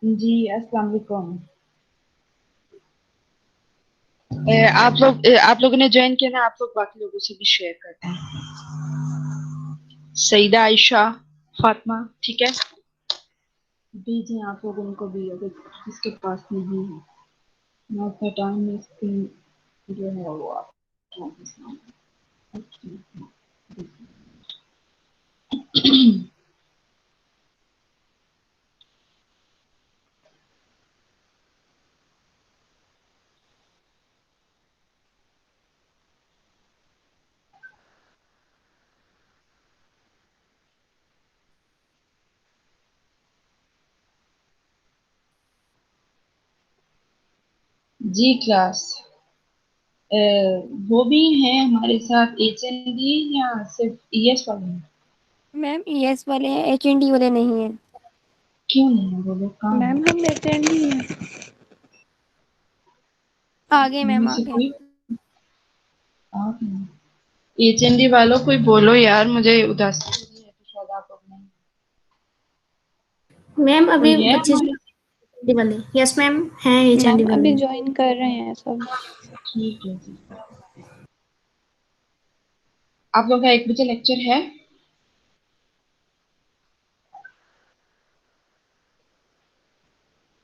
जी अस्सलाम वालेकुम। आप लोगों ने ज्वाइन किया ना, आप लोग बाकी लोगों से भी शेयर करते हैं। सईदा आयशा फातिमा, ठीक है, भेजें आप लोगों को भी अगर किसके पास नहीं है। मैं अपना टाइम में स्क्रीन जो है वो आप जी क्लास। अ, वो भी हैं हमारे साथ HND या सिर्फ ES वाले हैं? मैम ईएस वाले हैं, एचएनडी वाले नहीं है। क्यों नहीं है, वो लोग कहाँ मैम हैं? हम अटेंड ही हैं। आगे मैम इनमें से आगे। कोई आप HND वालों कोई बोलो यार, मुझे उदासी हो रही है तो शायद आप लोग नहीं। मैम अभी कोई है बच्चे हमारे? एचएनडी वाले, यस मैम हैं एचएनडी मैम वाले। अभी ज्वाइन कर रहे हैं सब। ठीक है जी। आप लोग का 1 बजे लेक्चर है?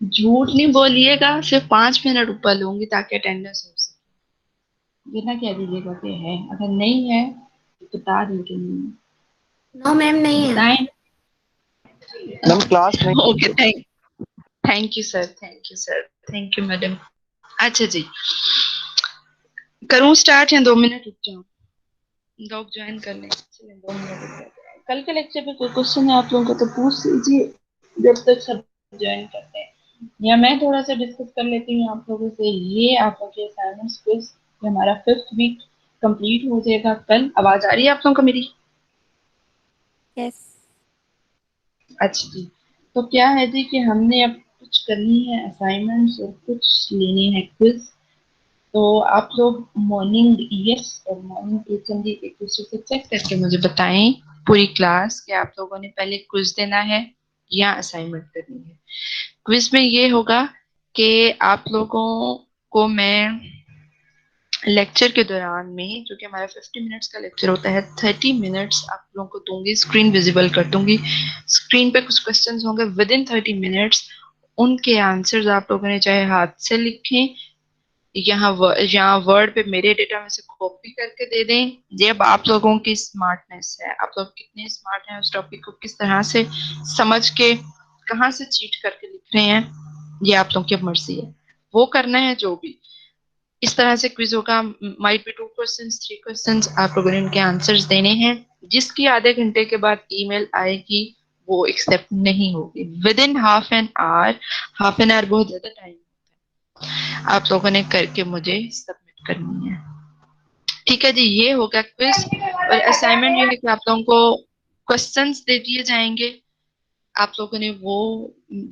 झूठ नहीं बोलिएगा, सिर्फ 5 मिनट ऊपर लूंगी ताकि अटेंडेंस हो सके। ये ना कह दीजिएगा कि है, अगर नहीं है तो बता दीजिए नहीं है। नो मैम नहीं है। बताएं। मैम क्लास नहीं okay, thank you sir, thank you sir, thank you madam. अच्छा जी, करूं स्टार्ट या 2 मिनट रुक जाऊं? लोग ज्वाइन कर लें, चलें 2 मिनट रुक जाते हैं। कल के लेक्चर पे कोई क्वेश्चन है आप लोगों का तो पूछ लीजिए जब तक सब ज्वाइन करते हैं, या मैं थोड़ा सा डिस्कस कर लेती हूँ आप लोगों से। ये आप लोगों के असाइनमेंट्स क्विज, ये हमारा 5th वीक कंप्लीट हो जाएगा कल। आवाज आ रही है आप लोगों को मेरी? यस। अच्छा जी, तो क्या है जी कि हमने अब कुछ करनी है असाइनमेंट्स और कुछ लेनी है क्विज। तो आप लोग मॉर्निंग ईएस और मॉर्निंग HND एक दूसरे से चेक करके मुझे बताएं पूरी क्लास कि आप लोगों ने पहले क्विज देना है या असाइनमेंट करनी है। क्विज में ये होगा कि आप लोगों को मैं लेक्चर के दौरान में, जो कि हमारा 50 मिनट्स का लेक्चर होता है, 30 मिनट्स आप लोगों को दूंगी, स्क्रीन विजिबल कर दूंगी। स्क्रीन पे कुछ क्वेश्चंस होंगे, विद इन 30 मिनट्स उनके आंसर्स आप लोगों ने चाहे हाथ से लिखें यहाँ वर्ड पे मेरे डेटा में से कॉपी करके दे दें। ये अब आप लोगों की स्मार्टनेस है, आप लोग कितने स्मार्ट हैं, उस टॉपिक को किस तरह से समझ के कहाँ से चीट करके लिख रहे हैं, ये आप लोगों की मर्जी है। वो करना है जो भी। इस तरह से क्विज होगा, माइट बी 2 क्वेश्चंस 3 क्वेश्चंस, आप लोगों ने उनके आंसर्स देने हैं। जिसकी आधे घंटे के बाद ईमेल आएगी वो एक्सेप्ट नहीं होगी। With in half an hour बहुत ज्यादा टाइम आप लोगों ने करके मुझे सबमिट करनी है। ठीक है जी, ये होगा क्विज। और असाइनमेंट ये है कि आप लोगों को क्वेश्चंस दे दिए जाएंगे। आप लोगों ने वो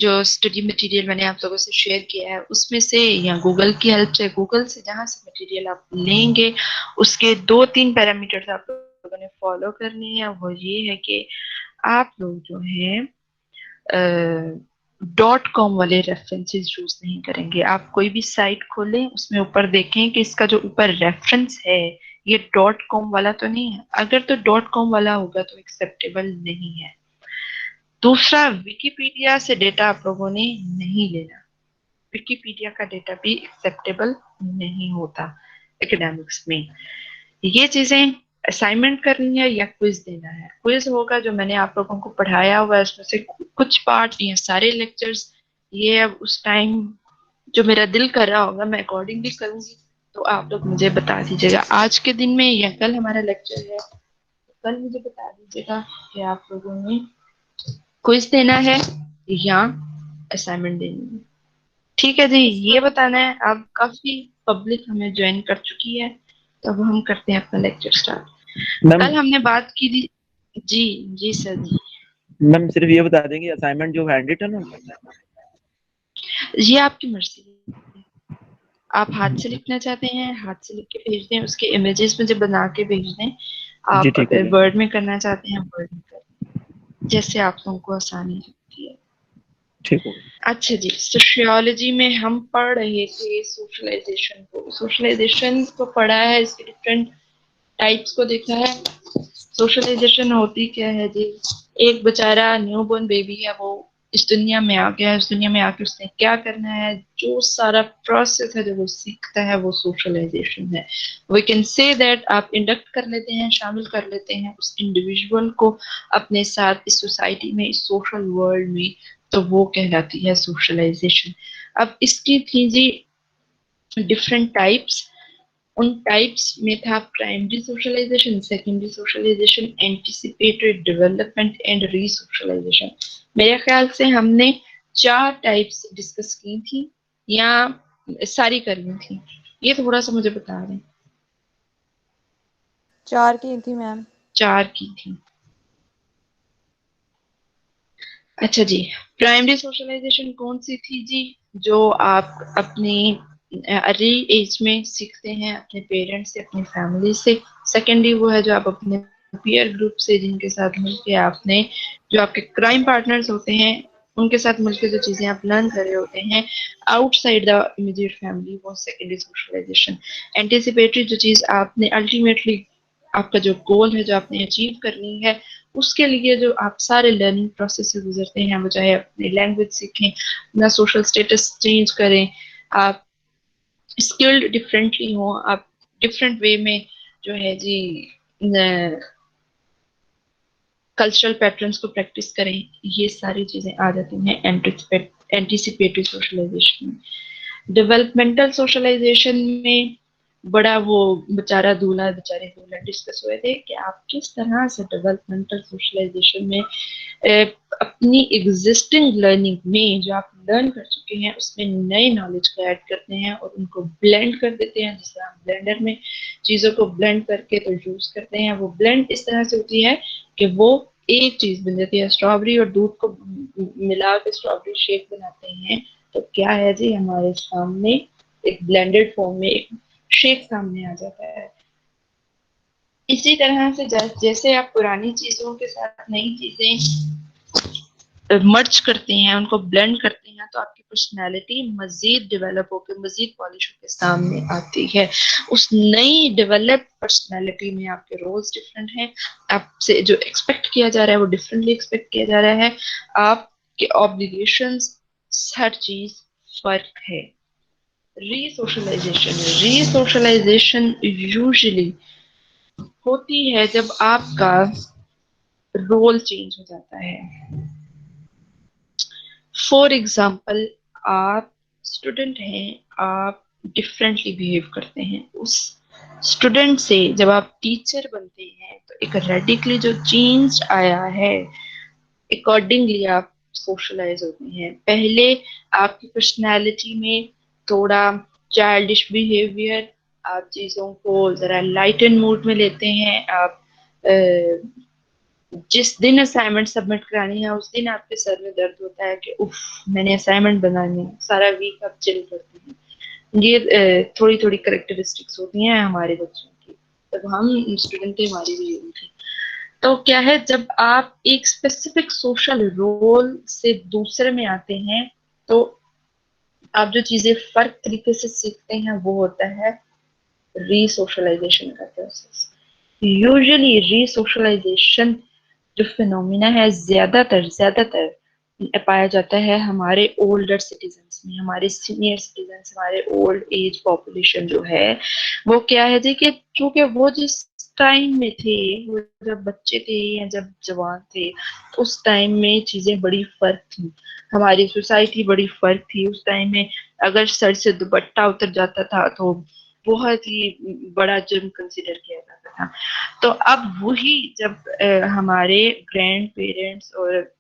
जो स्टडी मटेरियल मैंने आप लोगों से शेयर किया है उसमें से, या गूगल की हेल्प से, गूगल से जहां से मटेरियल आप लेंगे उसके 2-3 पैरामीटर्स आप लोगों ने फॉलो करने हैं। वो ये है कि आप लोग जो है .com वाले रेफरेंसेस यूज नहीं करेंगे। आप कोई भी साइट खोलें उसमें ऊपर देखें कि इसका जो ऊपर रेफरेंस है ये .com वाला तो नहीं है। अगर तो .com वाला होगा तो एक्सेप्टेबल नहीं है। दूसरा, विकिपीडिया से डेटा आप लोगों ने नहीं लेना। विकिपीडिया का डेटा भी एक्सेप्टेबल नहीं होता एकेडमिक्स में। ये चीजें असाइनमेंट करनी है या क्विज देना है। क्विज होगा जो मैंने आप लोगों को पढ़ाया हुआ है उसमें से कुछ पार्ट या सारे लेक्चर्स। ये अब उस टाइम जो मेरा दिल कर रहा होगा मैं अकॉर्डिंगली करूंगी, तो आप लोग मुझे बता दीजिएगा आज के दिन में या कल हमारा लेक्चर है, तो कल मुझे बता दीजिएगा कि आप लोगों ने क्विज देना है या असाइनमेंट देनी है। ठीक है जी, ये बताना है। अब काफी पब्लिक हमें ज्वाइन कर चुकी है, तो अब हम करते हैं अपना लेक्चर स्टार्ट। मैम। कल हमने बात की थी। जी जी सर जी। मैम सिर्फ ये बता देंगे असाइनमेंट जो हैंड रिटन हो। ये आपकी मर्जी है, आप हाथ से लिखना चाहते हैं हाथ से लिख के भेज दें, उसके इमेजेस मुझे बना के भेज दें। जी आप ठीक है अगर जी। वर्ड में करना चाहते हैं वर्ड में कर, जैसे आप लोगों को आसानी लगती है। ठीक हो गया। अच्छा जी, सोशियोलॉजी में हम पढ़ रहे थे सोशलाइजेशन को। सोशलाइजेशन को पढ़ा है, इसके डिफरेंट टाइप्स को देखा है। सोशलाइजेशन होती क्या है जी? एक बेचारा न्यूबॉर्न बेबी है, वो इस दुनिया में आ गया है। इस दुनिया में आके उसने क्या करना है, जो सारा प्रोसेस है जो वो सीखता है, वो सोशलाइजेशन है। वी कैन से दैट आप इंडक्ट कर लेते हैं, शामिल कर लेते हैं उस इंडिविजुअल को अपने साथ इस सोसाइटी में, इस सोशल वर्ल्ड में, तो वो कहलाती है सोशलाइजेशन। अब इसकी थी जी डिफरेंट टाइप्स। उन टाइप्स में था primary socialization, secondary socialization, anticipatory development and resocialization. मेरे ख्याल से हमने 4 टाइप्स डिस्कस की थी, या सारी करनी थी, ये थोड़ा सा मुझे बता दें। 4 की थी मैम। 4 की थी। अच्छा जी, प्राइमरी सोशलाइजेशन कौन सी थी जी? जो आप अपनी अर्ली एज में सीखते हैं अपने पेरेंट्स से, अपनी फैमिली से। सेकेंडरी वो है जो आप अपने पीयर ग्रुप से, जिनके साथ मिलके आपने, जो आपके क्राइम पार्टनर्स होते हैं, उनके साथ मिलकर जो चीजें आप लर्न कर रहे होते हैं आउटसाइड द इमीडिएट फैमिली, वो सेकेंडरी सोशलाइजेशन। एंटिसिपेटरी जो चीज आपने अल्टीमेटली, आपका जो गोल है जो आपने अचीव करनी है, उसके लिए जो आप सारे लर्निंग प्रोसेस से गुजरते हैं, वो चाहे अपनी लैंग्वेज सीखें, अपना सोशल स्टेटस चेंज करें, आप स्किल्ड डिफरेंटली हो, आप डिफरेंट वे में जो है जी कल्चरल पैटर्न्स को प्रैक्टिस करें, ये सारी चीजें आ जाती हैं एंटिसिपेटरी सोशलाइजेशन में। डेवलपमेंटल सोशलाइजेशन में बड़ा वो बेचारा दूल्हा बेचारे दूल्हा डिस्कस हुए थे कि आप किस तरह से डेवलपमेंटल सोशलाइजेशन में अपनी एग्जिस्टिंग लर्निंग में जो आप लर्न कर चुके हैं उसमें नए नॉलेज को ऐड करते हैं और उनको ब्लेंड कर देते हैं। जिस तरह ब्लेंडर में चीजों को ब्लेंड करके तो यूज करते हैं, वो ब्लेंड इस तरह से होती है कि वो एक चीज बन जाती है। स्ट्रॉबेरी और दूध को मिला के स्ट्रॉबेरी शेक बनाते हैं, तो क्या है जी, हमारे सामने एक ब्लेंडेड फॉर्म में एक शेक सामने आ जाता है। इसी तरह से जैसे आप पुरानी चीजों के साथ नई चीजें मर्ज करते हैं, उनको ब्लेंड करते हैं, तो आपकी पर्सनालिटी मजीद डेवलप होकर, मजीद पॉलिश होकर सामने आती है। उस नई डेवलप पर्सनालिटी में आपके रोल्स डिफरेंट हैं, आपसे जो एक्सपेक्ट किया जा रहा है वो डिफरेंटली एक्सपेक्ट किया जा रहा है, आपके ऑब्लिगेशंस, हर चीज फर्क है। रीसोशलाइजेशन यूजुअली होती है जब आपका रोल चेंज हो जाता है। फॉर एग्जाम्पल, आप स्टूडेंट हैं, आप डिफरेंटली बिहेव करते हैं। उस स्टूडेंट से जब आप टीचर बनते हैं तो एक रेडिकली जो चेंज आया है, अकॉर्डिंगली आप सोशलाइज होते हैं। पहले आपकी पर्सनैलिटी में थोड़ा चाइल्डिश बिहेवियर, आप चीजों को जरा लाइट एंड मूड में लेते हैं। आप जिस दिन असाइनमेंट सबमिट करानी है उस दिन आपके सर में दर्द होता है कि उफ, मैंने असाइनमेंट बनानी है। सारा वीक आप चिल करते हैं। ये थोड़ी थोड़ी करेक्टरिस्टिक्स होती हैं हमारे बच्चों की, जब हम स्टूडेंट थे हमारी भी यही थी। तो क्या है, जब आप एक स्पेसिफिक सोशल रोल से दूसरे में आते हैं तो आप जो चीजें फर्क तरीके से सीखते हैं वो होता है रीसोशलाइजेशन का प्रोसेस। यूजुअली रीसोशलाइजेशन जो फिनोमिना है ज्यादातर पाया जाता है हमारे ओल्डर सिटीजन्स में, हमारे सीनियर सिटीजन्स, हमारे ओल्ड एज पॉपुलेशन जो है वो क्या है जी कि क्योंकि वो जिस टाइम में थे, वो जब बच्चे थे या जब जवान थे, उस टाइम में चीजें बड़ी फर्क थी, हमारी सोसाइटी बड़ी फर्क थी। उस टाइम में अगर सर से दुपट्टा उतर जाता था तो बहुत ही बड़ा जुर्म कंसिडर किया जाता था। तो अब वही जब हमारे ग्रैंड पेरेंट्स और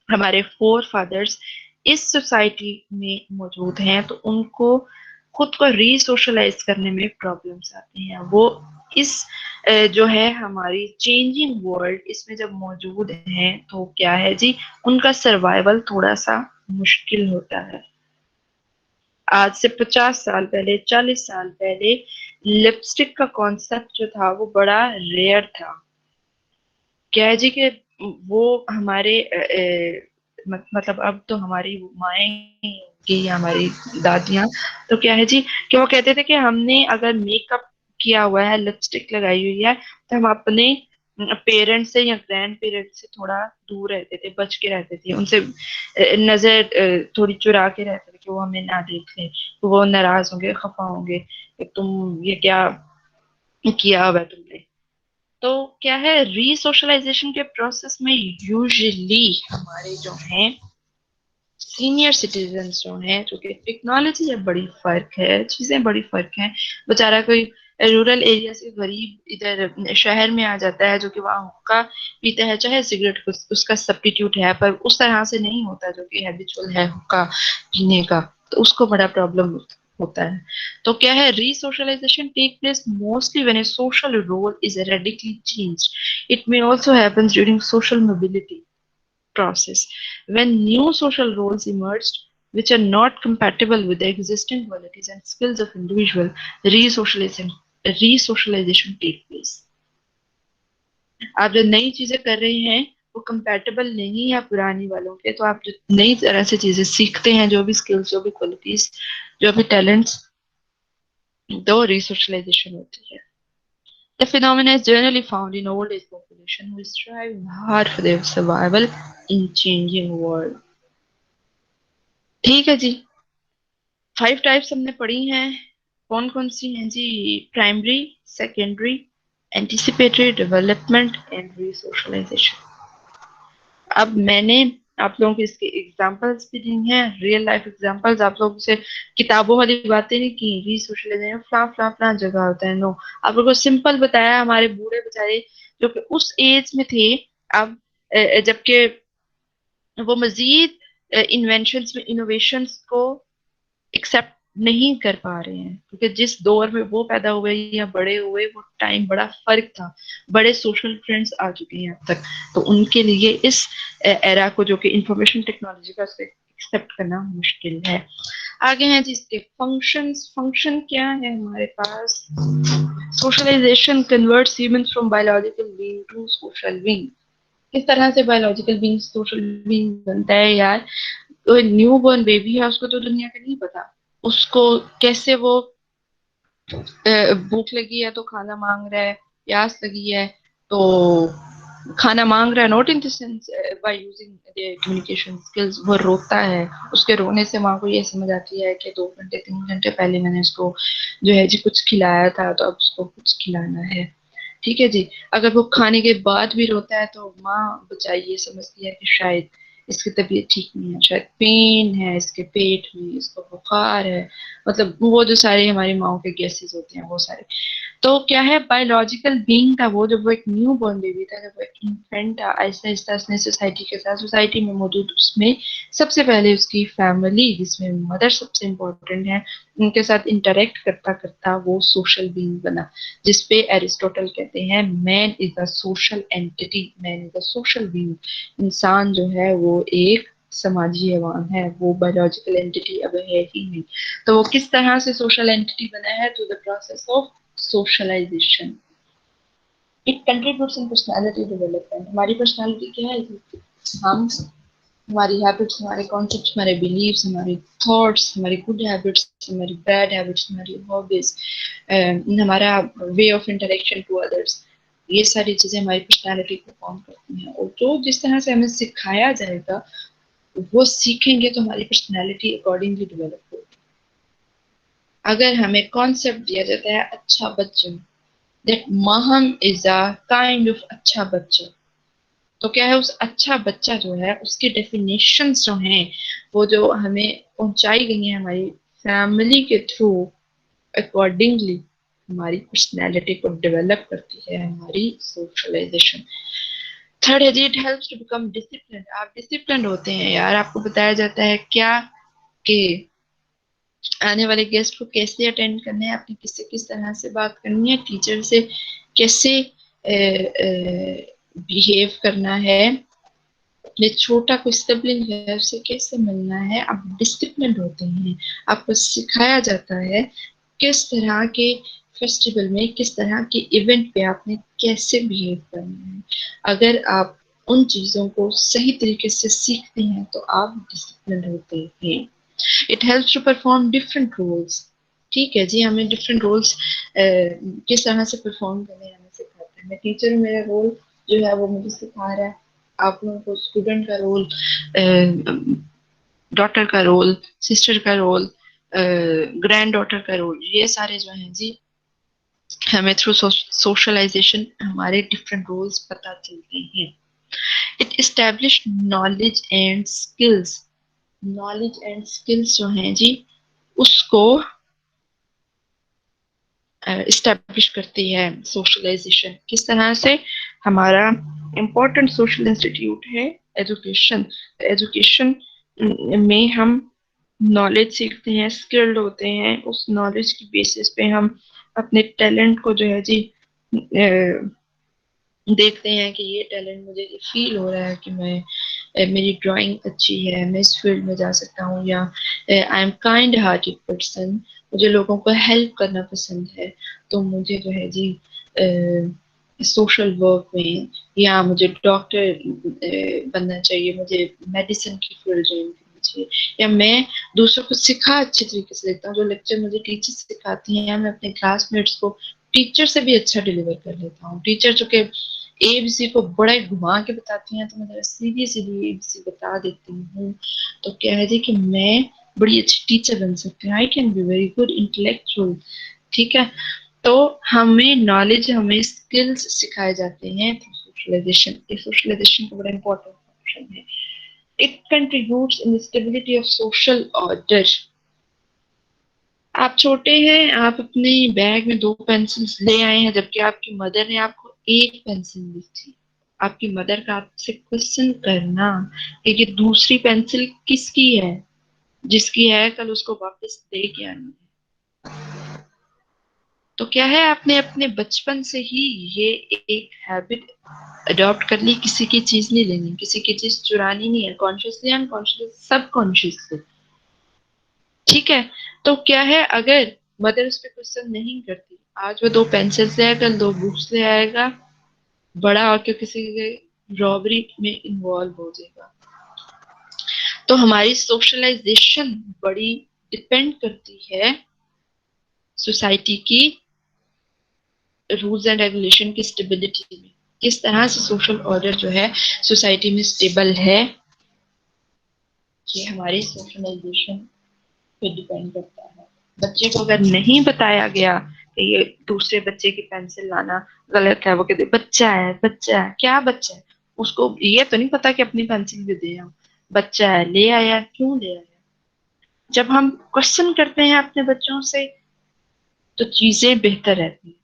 हमारे फोर फादर्स इस सोसाइटी में मौजूद हैं तो उनको खुद को रीसोशलाइज करने में प्रॉब्लम्स आती हैं। वो इस जो है हमारी चेंजिंग वर्ल्ड, इसमें जब मौजूद हैं तो क्या है जी, उनका सर्वाइवल थोड़ा सा मुश्किल होता है। आज से 50 साल पहले, 40 साल पहले लिपस्टिक का कॉन्सेप्ट जो था वो बड़ा रेयर था। क्या है जी कि वो हमारे मतलब अब तो हमारी माएँ की या हमारी दादियाँ, तो क्या है जी कि वो कहते थे कि हमने अगर मेकअप किया हुआ है, लिपस्टिक लगाई हुई है, तो हम अपने पेरेंट्स से या ग्रैंड पेरेंट्स से थोड़ा दूर रहते थे, बच के रहते थे, उनसे नजर थोड़ी चुरा के रहते थे कि वो हमें ना देख लें, तो वो नाराज होंगे, खफा होंगे कि तुम ये क्या किया हुआ है तुमने। तो क्या है, रीसोशलाइजेशन के प्रोसेस में यूजुअली हमारे जो हैं सीनियर सिटीजन जो हैं, जो कि टेक्नोलॉजी से बड़ी फर्क है, चीजें बड़ी फर्क है, बेचारा कोई रूरल एरिया से गरीब इधर शहर में आ जाता है जो कि वहाँ हुक्का पीता है, चाहे सिगरेट उसका सब्स्टिट्यूट है, पर उस तरह से नहीं होता जो कि हैबिचुअल है हुक्का पीने का, तो उसको बड़ा प्रॉब्लम होता है। तो क्या है, resocialization take place mostly when a social role is radically changed. It may also happen during social mobility process when new social roles emerged which are not compatible with the existing qualities and skills of individual. Resocialization take place. आप जो नई चीजें कर रहे हैं वो compatible नहीं है पुरानी वालों के, तो आप जो नई तरह से चीजें सीखते हैं, जो भी स्किल्स, जो भी क्वालिटीज, जो भी टैलेंट्स, तो रिसोशलाइजेशन होती है। The phenomena is generally found in old age population who strive hard for their survival in changing world. ठीक है जी, 5 टाइप्स हमने पढ़ी हैं। कौन कौन सी हैं जी? Primary, secondary, anticipatory, development and resocialization. अब मैंने आप लोगों को इसके एग्जांपल्स भी दी हैं, रियल लाइफ एग्जांपल्स, आप लोगों से किताबों वाली बातें नहीं की। रीसोशलाइजेशन फला फला फला जगह होता है, नो, आप लोगों को सिंपल बताया। हमारे बूढ़े बेचारे जो कि उस एज में थे, अब जबकि वो मजीद इन्वेंशंस में इनोवेशंस को एक्सेप्ट नहीं कर पा रहे हैं, क्योंकि जिस दौर में वो पैदा हुए या बड़े हुए, वो टाइम बड़ा फर्क था, बड़े सोशल ट्रेंड्स आ चुके हैं अब तक, तो उनके लिए इस एरा को, जो कि इंफॉर्मेशन टेक्नोलॉजी का, एक्सेप्ट करना मुश्किल है। आगे हैं जी इसके फंक्शंस। फंक्शन क्या है हमारे पास? Socialization converts humans from biological being to social being. किस तरह से बायोलॉजिकल बीइंग सोशल बीइंग बनता है यार? तो न्यू बॉर्न बेबी है, उसको तो दुनिया का नहीं पता, उसको कैसे वो भूख लगी है तो खाना मांग रहा है, प्यास लगी है तो खाना मांग रहा है, not in the sense by using the communication skills, वो रोता है, उसके रोने से माँ को ये समझ आती है कि 2 घंटे 3 घंटे पहले मैंने उसको जो है जी कुछ खिलाया था, तो अब उसको कुछ खिलाना है। ठीक है जी। अगर वो खाने के बाद भी रोता है तो माँ बेचारी ये समझती है कि शायद इसकी तबीयत ठीक नहीं है, शायद पेन है इसके पेट में, इसको बुखार है, मतलब वो जो सारे हमारी माओ के गेसेस होते हैं वो सारे। तो क्या है, बायोलॉजिकल बीइंग था वो, जब वो एक न्यू बॉर्न बेबी था, जब वो एक इन्फेंट था, आहिस्ता आहिस्ता उसने सोसाइटी के साथ, सोसाइटी में मौजूद उसमें सबसे पहले उसकी फैमिली, जिसमें मदर सबसे इम्पोर्टेंट है, उनके साथ इंटरेक्ट करता करता वो सोशल बीइंग बना, जिसपे एरिस्टोटल कहते हैं man is a social entity, man is a social being. इंसान जो है वो एक समाजी हैवान है, वो बायोलॉजिकल एंटिटी अब है ही नहीं। तो वो किस तरह से सोशल एंटिटी बना है? Through the process of socialization. It contributes in personality development. हमारी पर्सनालिटी क्या है? हम, हमारी हैबिट्स, हमारे कॉन्सेप्ट्स, हमारे बिलीव्स, हमारे थॉट्स, हमारी गुड हैबिट्स, हमारी बैड हैबिट्स, हमारी हॉबीज, हमारा way of interaction to others, ये सारी चीजें हमारी पर्सनालिटी को फॉर्म करती हैं। और जो जिस तरह से हमें सिखाया जाएगा वो सीखेंगे, तो हमारी पर्सनालिटी अकॉर्डिंगली डेवलप होगी। अगर हमें कॉन्सेप्ट दिया जाता है अच्छा बच्चा, दैट महम इज अ काइंड ऑफ अच्छा बच्चा, तो क्या है, उस अच्छा बच्चा जो है उसकी डेफिनेशंस जो हैं वो जो हमें पहुंचाई गई हैं हमारी फैमिली के थ्रू, अकॉर्डिंगली हमारी पर्सनैलिटी को डेवलप करती है हमारी सोशलाइजेशन। थर्ड है जी, it helps to become discipline. आप डिसिप्लिन होते हैं यार, आपको बताया जाता है क्या कि आने वाले गेस्ट को कैसे अटेंड करना है, आपने किससे किस तरह से बात करनी है, टीचर से कैसे बिहेव करना है, अपने छोटा कोई सिबलिंग है उससे कैसे मिलना है। आप डिसिप्लिन होते हैं, आपको सिखाया जाता है किस तरह के फेस्टिवल में, किस तरह के इवेंट पे आपने कैसे बिहेव करना है। अगर आप उन चीज़ों को सही तरीके से सीखते हैं तो आप डिसिप्लिन होते हैं। It helps to perform different roles. ठीक है जी, हमें डिफरेंट रोल्स किस तरह से परफॉर्म करने हमें सिखाता है। मैं टीचर हूँ, मेरा रोल जो है वो मुझे सिखा रहा है। आप लोगों को स्टूडेंट का रोल, डॉटर का रोल, सिस्टर का रोल, ग्रैंड डॉटर का रोल, ये सारे जो हैं जी हमें थ्रू सोशलाइजेशन हमारे डिफरेंट रोल्स पता चलते हैं। It establish knowledge and skills. Knowledge and skills जो हैं जी उसको इस्टेब्लिश करती है सोशलाइजेशन। किस तरह से? हमारा इम्पोर्टेंट सोशल इंस्टीट्यूट है एजुकेशन। एजुकेशन में हम नॉलेज सीखते हैं, स्किल्ड होते हैं। उस नॉलेज की बेसिस पे हम अपने टैलेंट को जो है जी देखते हैं कि ये टैलेंट मुझे फील हो रहा है कि मैं मेरी ड्राइंग अच्छी है, मैं इस फील्ड में जा सकता हूँ, या I am kind hearted person, मुझे लोगों को हेल्प करना पसंद है, तो मुझे जो है जी सोशल वर्क में, या मुझे डॉक्टर बनना चाहिए, मुझे मेडिसिन की फील्ड ज्वाइन करनी चाहिए, या मैं दूसरों को सिखा अच्छे तरीके से देता हूँ। जो लेक्चर मुझे टीचर सिखाती हैं मैं अपने क्लासमेट्स को टीचर से भी अच्छा डिलीवर कर लेता हूँ। टीचर जो कि एबीसी को बड़ा ही घुमा के बताती हैं तो मैं सीधी सीधी एबीसी बता देती हूँ। तो क्या है जी कि मैं बड़ी अच्छी टीचर बन सकती हूँ। I can be very good intellectual. ठीक है, तो हमें नॉलेज, हमें स्किल्स सिखाए जाते हैं थ्रू सोशलाइजेशन। ये सोशलाइजेशन का बड़ा इंपॉर्टेंट फंक्शन है। It contributes in stability of social order. आप छोटे हैं, आप अपने बैग में 2 पेंसिल्स ले आए हैं, जबकि आपकी मदर ने आपको 1 पेंसिल दी थी। आपकी मदर का आपसे क्वेश्चन करना कि ये दूसरी पेंसिल किसकी है, जिसकी है कल उसको वापस दे के आनी है। तो क्या है, आपने अपने बचपन से ही ये एक हैबिट अडॉप्ट कर ली, किसी की चीज नहीं लेनी, किसी की चीज चुरानी नहीं है, कॉन्शियसली अनकॉन्शियसली सब कॉन्शियसली। ठीक है, तो क्या है, अगर मदर उस पर क्वेश्चन नहीं करती, आज वो 2 पेंसिल ले आएगा, 2 बुक्स ले आएगा, बड़ा होकर किसी के रॉबरी में इन्वॉल्व हो जाएगा। तो हमारी सोशलाइजेशन बड़ी डिपेंड करती है सोसाइटी की रूल्स एंड रेगुलेशन की स्टेबिलिटी में। किस तरह से सोशल ऑर्डर जो है सोसाइटी में स्टेबल है, ये हमारी सोशलाइजेशन पे डिपेंड करता है। बच्चे को अगर नहीं बताया गया कि ये दूसरे बच्चे की पेंसिल लाना गलत है, वो कहते बच्चा है, बच्चा है, क्या बच्चा है, उसको ये तो नहीं पता कि अपनी पेंसिल भी दे आओ, बच्चा है, ले आया, क्यों ले आया। जब हम क्वेश्चन करते हैं अपने बच्चों से तो चीजें बेहतर रहती हैं।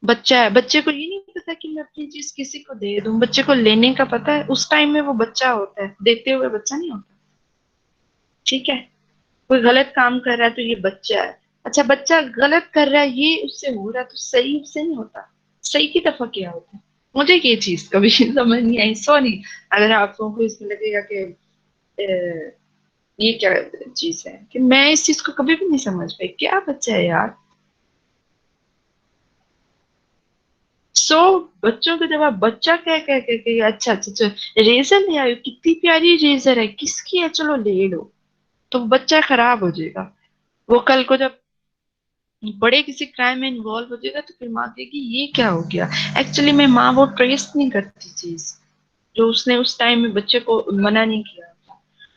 बच्चा है, बच्चे को ये नहीं पता कि मैं अपनी चीज किसी को दे दूं, बच्चे को लेने का पता है, उस टाइम में वो बच्चा होता है, देते हुए बच्चा नहीं होता। ठीक है, कोई गलत काम कर रहा है तो ये बच्चा है। अच्छा, बच्चा गलत कर रहा है, ये उससे हो रहा है, तो सही उससे नहीं होता। सही की तरफ क्या होता है, मुझे ये चीज कभी समझ नहीं आई। सॉरी अगर आप लोगों को इसमें लगेगा कि ये क्या चीज है, कि मैं इस चीज को कभी भी नहीं समझ पाई, क्या बच्चा है यार। बच्चों को जब आप बच्चा कह कह कह के अच्छा अच्छा अच्छा रेजर ले आयो, कितनी प्यारी रेजर है, किसकी है, चलो ले लो, तो बच्चा खराब हो जाएगा। वो कल को जब बड़े किसी क्राइम में इन्वॉल्व हो जाएगा तो फिर माँ कहेगी ये क्या हो गया। एक्चुअली में माँ वो ट्रेस नहीं करती चीज जो उसने उस टाइम में बच्चे को मना नहीं किया।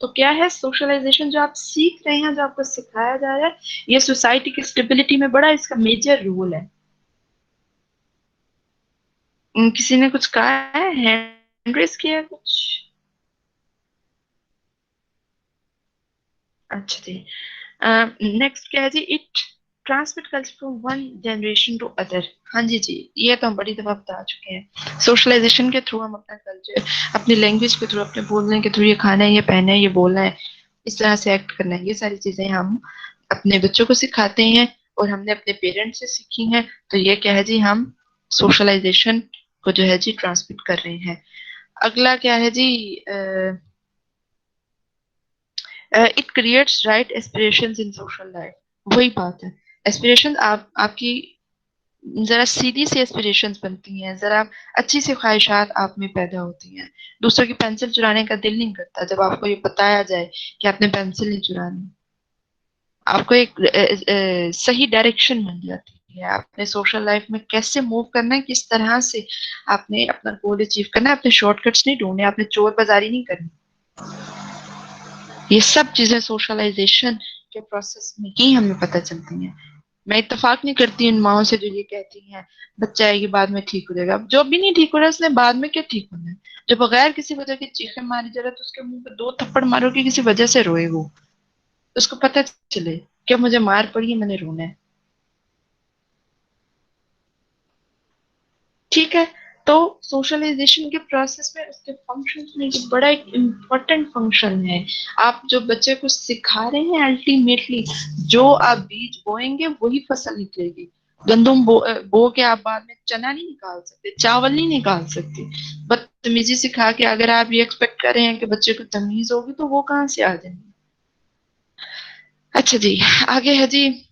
तो क्या है, सोशलाइजेशन जो आप सीख रहे हैं, जो आपको सिखाया जा रहा है, ये सोसाइटी की स्टेबिलिटी में बड़ा इसका मेजर रोल है। किसी ने कुछ कहा है, हैंड रेस किया है कुछ? अच्छा जी, नेक्स्ट क्या है जी, it transmit culture from one generation to other. हाँ जी जी, ये तो हम बड़ी दफा बता चुके हैं। सोशलाइजेशन के थ्रू हम अपना कल्चर, अपनी लैंग्वेज के थ्रू, अपने बोलने के थ्रू, ये खाना है, ये पहना है, ये बोलना है, इस तरह से एक्ट करना है, ये सारी चीजें हम अपने बच्चों को सिखाते हैं और हमने अपने पेरेंट्स से सीखी हैं। तो ये क्या है जी, हम सोशलाइजेशन को जो है जी ट्रांसमिट कर रहे हैं। अगला क्या है जी, it creates right aspirations in social life. वही बात है, एस्पिरेशन आपकी जरा सीधी सी एस्पिरेशंस बनती हैं, जरा अच्छी सी ख्वाहिशात आप में पैदा होती हैं। दूसरों की पेंसिल चुराने का दिल नहीं करता जब आपको ये बताया जाए कि आपने पेंसिल नहीं चुरानी। आपको एक सही डायरेक्शन मिल जाती है, आपने सोशल लाइफ में कैसे मूव करना है, किस तरह से आपने अपना गोल अचीव करना है। आपने शॉर्टकट्स नहीं ढूंढने, आपने चोर बाजारी नहीं करनी। ये सब चीजें सोशलाइजेशन के प्रोसेस में ही हमें पता चलती हैं। मैं इत्तेफाक नहीं करती उन माओं से जो ये कहती हैं बच्चा आएगी बाद में ठीक हो जाएगा। जो भी नहीं ठीक हो रहा उसने बाद में क्या ठीक होना है? जो बगैर किसी वजह की चीखें मारी जा रहा है तो उसके मुंह पे 2 थप्पड़ मारो कि किसी वजह से रोए वो, उसको पता चले कि मुझे मार पड़ी है, मैंने रोना है। ठीक है। तो सोशलाइजेशन के प्रोसेस में उसके फंक्शन में ये बड़ा एक इम्पोर्टेंट फंक्शन है। आप जो बच्चे को सिखा रहे हैं अल्टीमेटली जो आप बीज बोएंगे वही फसल निकलेगी। गंदम बो के आप बाद में चना नहीं निकाल सकते, चावल नहीं निकाल सकते। बदतमीजी सिखा के अगर आप ये एक्सपेक्ट कर रहे हैं कि बच्चे को तमीज होगी तो वो कहाँ से आ जाएंगे। अच्छा जी, आगे है जी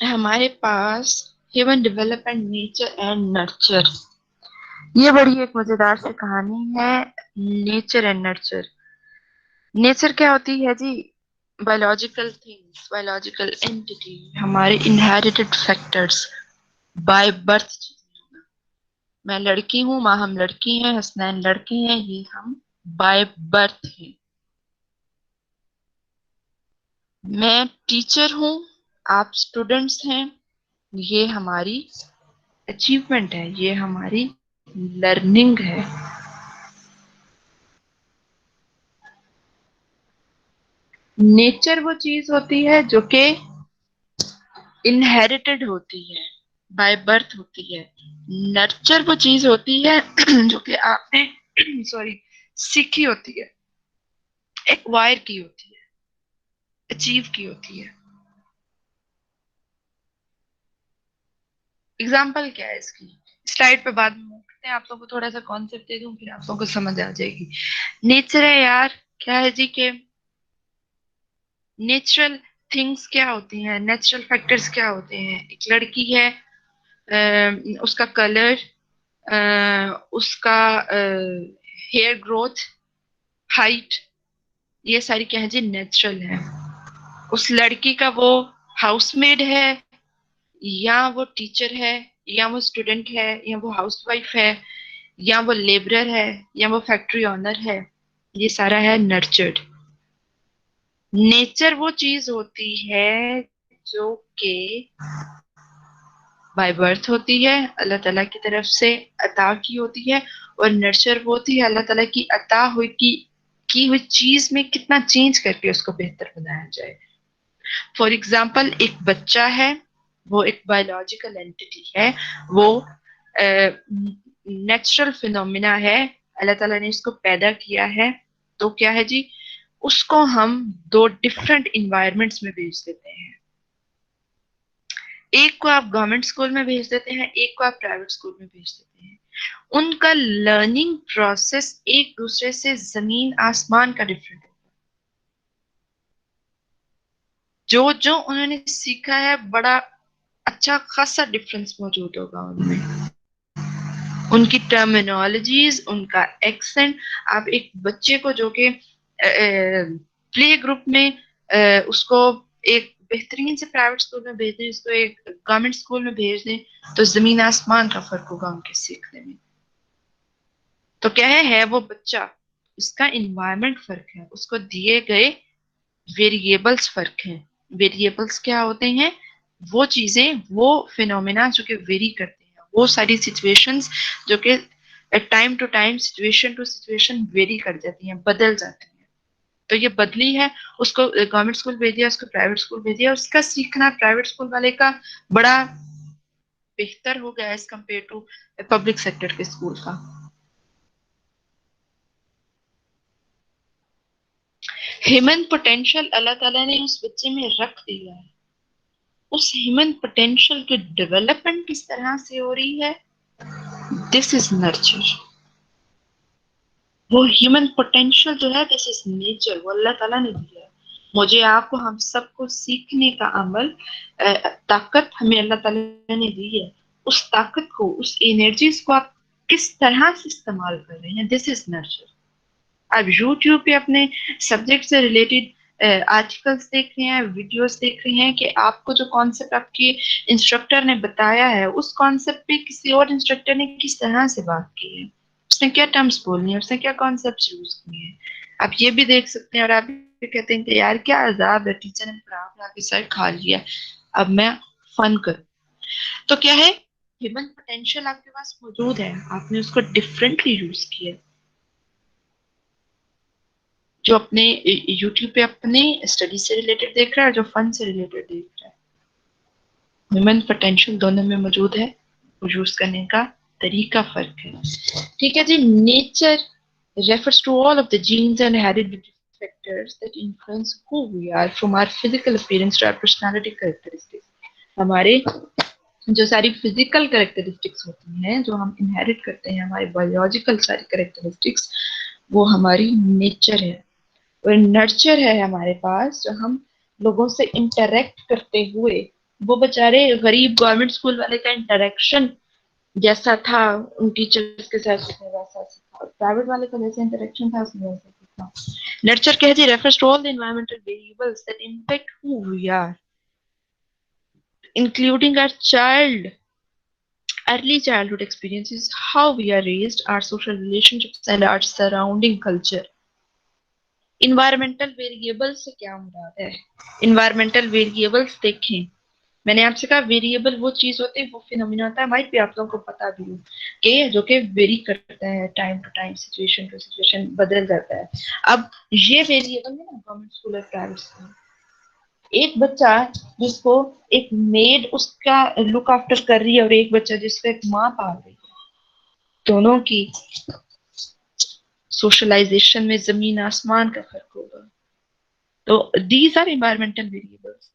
हमारे पास human development, nature and nurture. ये बड़ी एक मजेदार सी कहानी है, नेचर एंड नर्चर। नेचर क्या होती है जी? बायोलॉजिकल थिंग्स, बायोलॉजिकल एंटिटी, हमारे इनहेरिटेड फैक्टर्स, बाय बर्थ। मैं लड़की हूँ, माँ हम लड़की हैं, हसनैन लड़के हैं, ये हम बाय बर्थ हैं। मैं टीचर हूँ, आप स्टूडेंट्स हैं, ये हमारी अचीवमेंट है, ये हमारी लर्निंग है। नेचर वो चीज होती है जो कि इनहेरिटेड होती है, बाय बर्थ होती है। नर्चर वो चीज होती है जो कि आपने सॉरी सीखी होती है, एक्वायर की होती है, अचीव की होती है। एग्जाम्पल क्या है इसकी? स्लाइड पे बाद में करते हैं, आप लोगों को थोड़ा सा कॉन्सेप्ट दे दूं फिर आप लोगों को समझ आ जाएगी। नेचर है यार, क्या है जी के नेचुरल थिंग्स क्या होती हैं, नेचुरल फैक्टर्स क्या होते हैं। एक लड़की है, उसका कलर, उसका हेयर ग्रोथ, हाइट, ये सारी क्या है जी? नेचुरल है। उस लड़की का वो हाउसमेड है, या वो टीचर है, या वो स्टूडेंट है, या वो हाउसवाइफ है, या वो लेबरर है, या वो फैक्ट्री ऑनर है, ये सारा है नर्चर्ड। नेचर वो चीज होती है जो कि बाय बर्थ होती है, अल्लाह ताला की तरफ से अता की होती है। और नर्चर वो होती है अल्लाह ताला की अता हुई की हुई चीज में कितना चेंज करके उसको बेहतर बनाया जाए। फॉर एग्जाम्पल एक बच्चा है, वो एक बायोलॉजिकल एंटिटी है, वो नेचुरल फिनोमिना है, अल्लाह ताला ने इसको पैदा किया है। तो क्या है जी, उसको हम 2 डिफरेंट इन्वायरमेंट्स में भेज देते हैं। एक को आप गवर्नमेंट स्कूल में भेज देते हैं, एक को आप प्राइवेट स्कूल में भेज देते हैं। उनका लर्निंग प्रोसेस एक दूसरे से जमीन आसमान का डिफरेंट है। जो जो उन्होंने सीखा है बड़ा अच्छा खासा डिफरेंस मौजूद होगा उनमें, उनकी टर्मिनोलॉजीज, उनका एक्सेंट। आप एक बच्चे को जो कि प्ले ग्रुप में उसको एक बेहतरीन से प्राइवेट स्कूल में भेज दें, उसको एक गवर्नमेंट स्कूल में भेज दें, तो जमीन आसमान का फर्क होगा उनके सीखने में। तो क्या है वो बच्चा, उसका इन्वायरमेंट फर्क है, उसको दिए गए वेरिएबल्स फर्क हैं। वेरिएबल्स क्या होते हैं? वो चीजें, वो फिनोमेना जो कि वेरी करते हैं, वो सारी सिचुएशंस जो कि time to time, situation to situation vary कर जाती हैं, बदल जाती हैं। तो ये बदली है, उसको गवर्नमेंट स्कूल भेज दिया, उसको प्राइवेट स्कूल भेज दिया, उसका सीखना प्राइवेट स्कूल वाले का बड़ा बेहतर हो गया as compare to public sector के स्कूल का। ह्यूमन पोटेंशियल अल्लाह ताला ने उस बच्चे में रख दिया है। उस ह्यूमन पोटेंशियल की डेवलपमेंट किस तरह से हो रही है? This is nurture. वो ह्यूमन पोटेंशियल जो है, दिस इज नेचर, वो अल्लाह ताला ने दिया है। मुझे, आपको, हम सबको सीखने का अमल, ताकत हमें अल्लाह ताला ने दी है। उस ताकत को, उस एनर्जीज को आप किस तरह से इस्तेमाल कर रहे हैं, दिस इज नर्चर। आप यूट्यूब पे अपने सब्जेक्ट से रिलेटेड आर्टिकल्स देख रहे हैं, वीडियोस देख रहे हैं कि आपको जो कॉन्सेप्ट आपके इंस्ट्रक्टर ने बताया है उस कॉन्सेप्ट पे किसी और इंस्ट्रक्टर ने किस तरह से बात की है, उसने क्या टर्म्स बोलनी है, उसने क्या कॉन्सेप्ट यूज किए हैं, आप ये भी देख सकते हैं। और आप भी कहते हैं कि यार क्या अजाब है, टीचर ने पढ़ा पढ़ा के सर खा लिया, अब मैं फन करूं। तो क्या है, ह्यूमन पोटेंशियल आपके पास मौजूद है, आपने उसको डिफरेंटली यूज किया। जो अपने यूट्यूब पे अपने स्टडी से रिलेटेड देख रहा है, जो फन से रिलेटेड देख रहा है, ह्यूमन पोटेंशियल दोनों में मौजूद है, वो यूज करने का तरीका फर्क है। ठीक है जी। Nature refers to all of the genes and hereditary factors that influence who we are, from our physical appearance to our personality characteristics. हमारे जो सारी फिजिकल कैरेक्टरिस्टिक्स होती हैं, जो हम इनहेरिट करते हैं, हमारी बायोलॉजिकल सारी कैरेक्टरिस्टिक्स, वो हमारी नेचर है। और नर्चर है हमारे पास, जो हम लोगों से इंटरेक्ट करते हुए, वो बेचारे गरीब गवर्नमेंट स्कूल वाले का इंटरेक्शन जैसा था उन टीचर्स के साथ, वैसा था, प्राइवेट वाले का जैसा इंटरेक्शन था उसमें वैसा था। नर्चर क्या है, refers to all the environmental variables that impact who we are, including our early childhood experiences, how we are raised, our social relationships and our surrounding culture. Environmental variables से क्या मुराद है? Environmental variables देखें, मैंने आपसे कहा variable वो चीज होती है, वो फिनोमिना होता है, माइट भी आप लोगों को पता भी हो कि जो कि वेरी करता है, time to time, situation to situation बदल जाता है। अब ये वेरिएबल है ना गवर्नमेंट स्कूल और प्राइवेट स्कूल, एक बच्चा जिसको एक मेड उसका लुक आफ्टर कर रही है और एक बच्चा जिसको एक माँ पाल रही है, दोनों की सोशलाइजेशन में जमीन आसमान का फर्क होगा। तो these are environmental variables.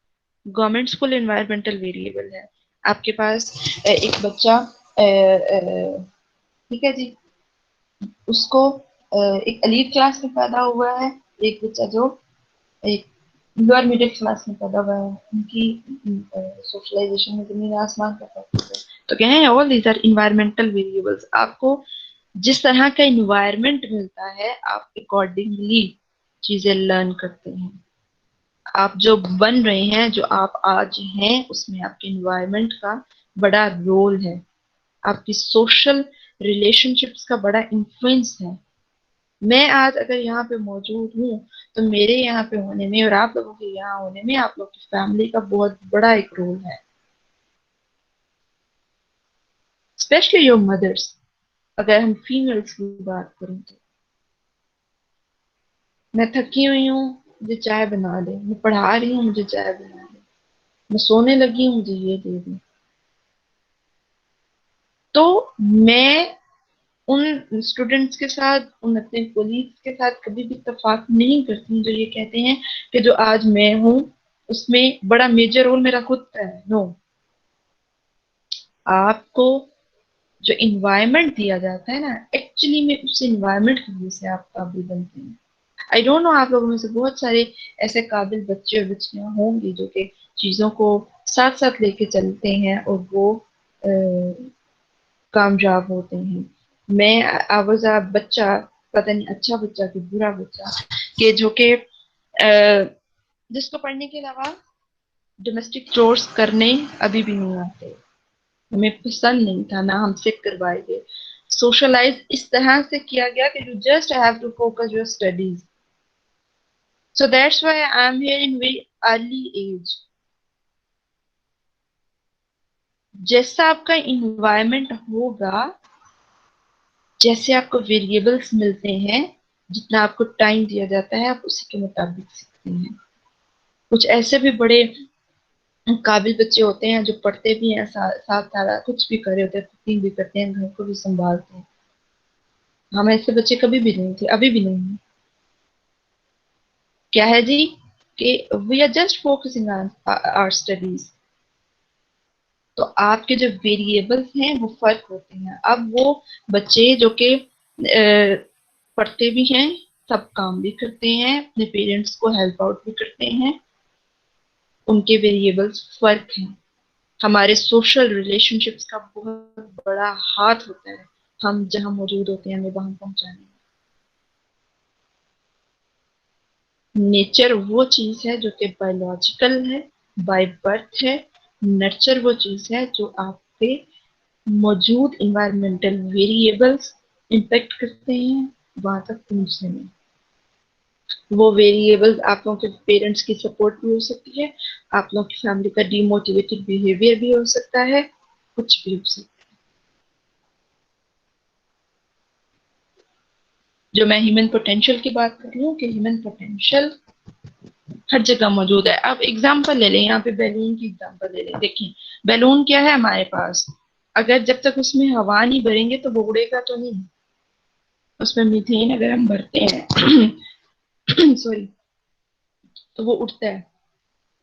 Government school environmental variable है। आपके पास एक बच्चा, ठीक है जी, उसको एक एलीट क्लास में पैदा हुआ है, एक बच्चा जो एक लोअर मिडिल क्लास में पैदा हुआ है, उनकी सोशलाइजेशन में जमीन आसमान का फर्क है। तो क्या है, all these are environmental variables. आपको जिस तरह का इन्वायरमेंट मिलता है, आप अकॉर्डिंगली चीजें लर्न करते हैं। आप जो बन रहे हैं, जो आप आज हैं, उसमें आपके इन्वायरमेंट का बड़ा रोल है, आपकी सोशल रिलेशनशिप्स का बड़ा इन्फ्लुएंस है। मैं आज अगर यहाँ पे मौजूद हूँ तो मेरे यहाँ पे होने में और आप लोगों के यहाँ होने में आप लोग की फैमिली का बहुत बड़ा एक रोल है, स्पेशली योर मदर्स। अगर हम फीमेल्स की बात करें तो मैं थकी हुई हूँ, मुझे चाय बना दे, मैं पढ़ा रही हूँ, मुझे चाय बना दे, मैं सोने लगी हूँ, मुझे ये दे दे। तो मैं उन स्टूडेंट्स के साथ, उन अपने कोलीग्स के साथ कभी भी इत्तेफाक नहीं करती हूँ जो ये कहते हैं कि जो आज मैं हूँ उसमें बड़ा मेजर रोल मेरा खुद का है। नो, आपको जो इन्वायरमेंट दिया जाता है ना, एक्चुअली में उस इन्वायरमेंट की वजह से आप काबिल बनते हैं। आई डोंट नो, आप लोगों में से बहुत सारे ऐसे काबिल बच्चे और बच्चियां होंगी जो कि चीजों को साथ साथ लेके चलते हैं और वो कामयाब होते हैं। मैं आवाजा बच्चा, पता नहीं अच्छा बच्चा कि बुरा बच्चा, कि जो कि जिसको पढ़ने के अलावा डोमेस्टिक चोर्स करने अभी भी नहीं आते, हमें पसंद नहीं था, ना हमसे करवाए गए। सोशलाइज इस तरह से किया गया कि you just have to focus your studies. So that's why I am here in very early age. जैसा आपका इन्वायरमेंट होगा, जैसे आपको वेरिएबल्स मिलते हैं, जितना आपको टाइम दिया जाता है, आप उसी के मुताबिक सीखते हैं। कुछ ऐसे भी बड़े काबिल बच्चे होते हैं जो पढ़ते भी हैं, साथ साथ कुछ भी कर रहे होते हैं, कुकिंग भी करते हैं, घर को भी संभालते हैं। हम ऐसे बच्चे कभी भी नहीं थे, अभी भी नहीं हैं। क्या है जी कि we are just focusing on our studies. तो आपके जो वेरिएबल्स हैं वो फर्क होते हैं। अब वो बच्चे जो कि पढ़ते भी हैं, सब काम भी करते हैं, अपने पेरेंट्स को हेल्प आउट भी करते हैं, उनके वेरिएबल्स फर्क हैं। हमारे सोशल रिलेशनशिप्स का बहुत बड़ा हाथ होता है, हम जहां मौजूद होते हैं हमें वहां पहुंचाने में। नेचर वो चीज है जो कि बायोलॉजिकल है, बाय बर्थ है। नर्चर वो चीज है जो आप पे मौजूद इन्वायरमेंटल वेरिएबल्स इम्पेक्ट करते हैं वहां तक पहुंचने में। वो वेरिएबल्स आप लोगों के पेरेंट्स की सपोर्ट भी हो सकती है, आप लोगों की फैमिली का डीमोटिवेटेड बिहेवियर भी हो सकता है, कुछ भी हो सकता है। जो मैं ह्यूमन पोटेंशियल की बात कर रही हूँ कि ह्यूमन पोटेंशियल हर जगह मौजूद है। अब एग्जांपल ले लें, यहाँ पे बैलून की एग्जांपल ले लें। देखिए बैलून क्या है हमारे पास, अगर जब तक उसमें हवा नहीं भरेंगे तो वो उड़ेगा तो नहीं। उसमें मीथेन अगर हम भरते हैं सॉरी, तो वो उड़ता है।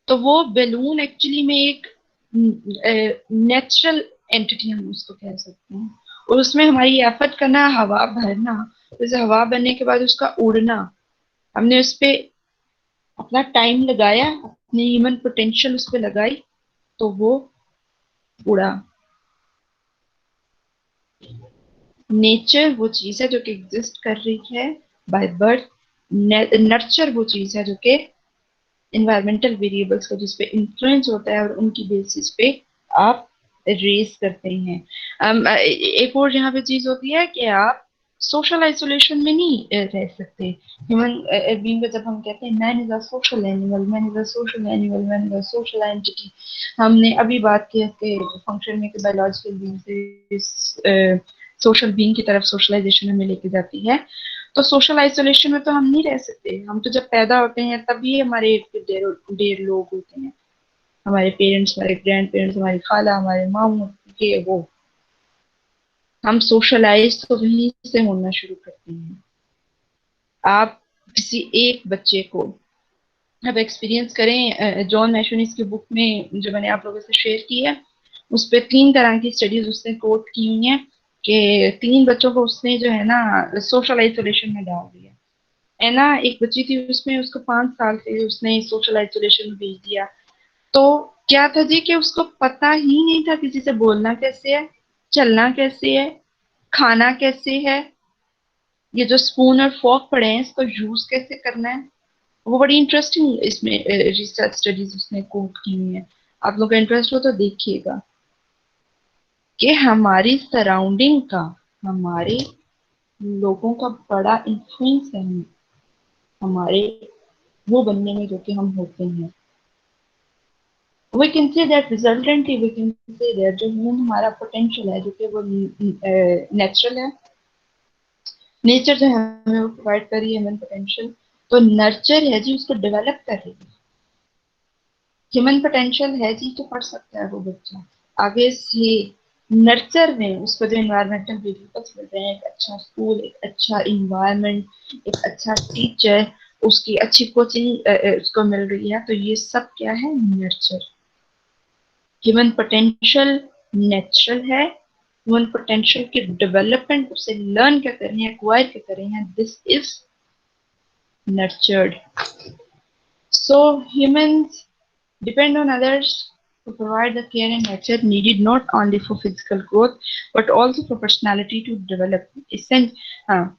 तो वो बैलून एक्चुअली में एक नेचुरल एंटिटी हम उसको कह सकते हैं, और उसमें हमारी एफर्ट करना, हवा भरना, जैसे हवा भरने के बाद उसका उड़ना, हमने उस पे अपना टाइम लगाया, अपनी ह्यूमन पोटेंशियल उस पे लगाई, तो वो उड़ा। नेचर वो चीज है जो कि एग्जिस्ट कर रही है बाय बर्थ। नर्चर वो चीज है जो कि इन्वायरमेंटल वेरिएबल्स को जिस पे इन्फ्लुएंस होता है और उनकी बेसिस पे आप रेस करते हैं। एक और यहाँ पे चीज होती है कि आप सोशल आइसोलेशन में नहीं रह सकते। ह्यूमन बीइंग को जब हम कहते हैं man is a social animal, man is a social animal, man is a social entity, हमने अभी बात की कि फंक्शन में बायोलॉजिकल बीइंग से सोशल बीइंग की तरफ सोशलाइजेशन हमें लेके जाती है। तो सोशल आइसोलेशन में तो हम नहीं रह सकते। हम तो जब पैदा होते हैं तभी हमारे इर्द गिर्द ढेर लोग होते हैं, हमारे पेरेंट्स, हमारे ग्रैंड पेरेंट्स, हमारी खाला, हमारे मामू, ये वो। हम सोशलाइज तो वहीं से होना शुरू करते हैं। आप किसी एक बच्चे को अब एक्सपीरियंस करें, जॉन मैशोनिस की बुक में जो मैंने आप लोगों से शेयर की है, उस पर 3 तरह की स्टडीज उसने कोट की हुई हैं कि 3 बच्चों को उसने जो है ना सोशल आइसोलेशन में डाल दिया है ना। एक बच्ची थी उसमें, उसको 5 साल से उसने सोशल आइसोलेशन में भेज दिया। तो क्या था जी कि उसको पता ही नहीं था किसी से बोलना कैसे है, चलना कैसे है, खाना कैसे है, ये जो स्पून और फॉर्क पड़े हैं इसको यूज कैसे करना है। वो बड़ी इंटरेस्टिंग इसमें रिसर्च स्टडीज उसने कोट की हुई है। आप लोग का इंटरेस्ट हो तो देखिएगा कि हमारी सराउंडिंग का हमारे लोगों का बड़ा इन्फ्लुएंस है हमारे वो बनने में जो कि हम होते हैं। We can say that resultantly we can say that जो ह्यूमन हमारा पोटेंशियल है जो कि वो नेचुरल है, नेचर जो है हमें वो प्रोवाइड कर रही है ह्यूमन पोटेंशियल, तो नर्चर है जी उसको डेवलप कर रही है। ह्यूमन पोटेंशियल है जी तो पढ़ सकता है वो बच्चा आगे से। नर्चर में उसको जो इन्वायरमेंटल वेरिएबल्स मिल रहे हैं, एक अच्छा स्कूल, एक अच्छा इन्वायरमेंट, एक अच्छा टीचर, उसकी अच्छी कोचिंग उसको मिल रही है, तो ये सब क्या है, नर्चर। ह्यूमन पोटेंशियल नेचुरल है, ह्यूमन पोटेंशियल की डेवलपमेंट उसे लर्न क्या कर रही है, एक्वायर क्या कर रही है, this is nurtured. So humans depend on others to provide the care and nurture needed not only for physical growth but also for personality to develop. हाँ,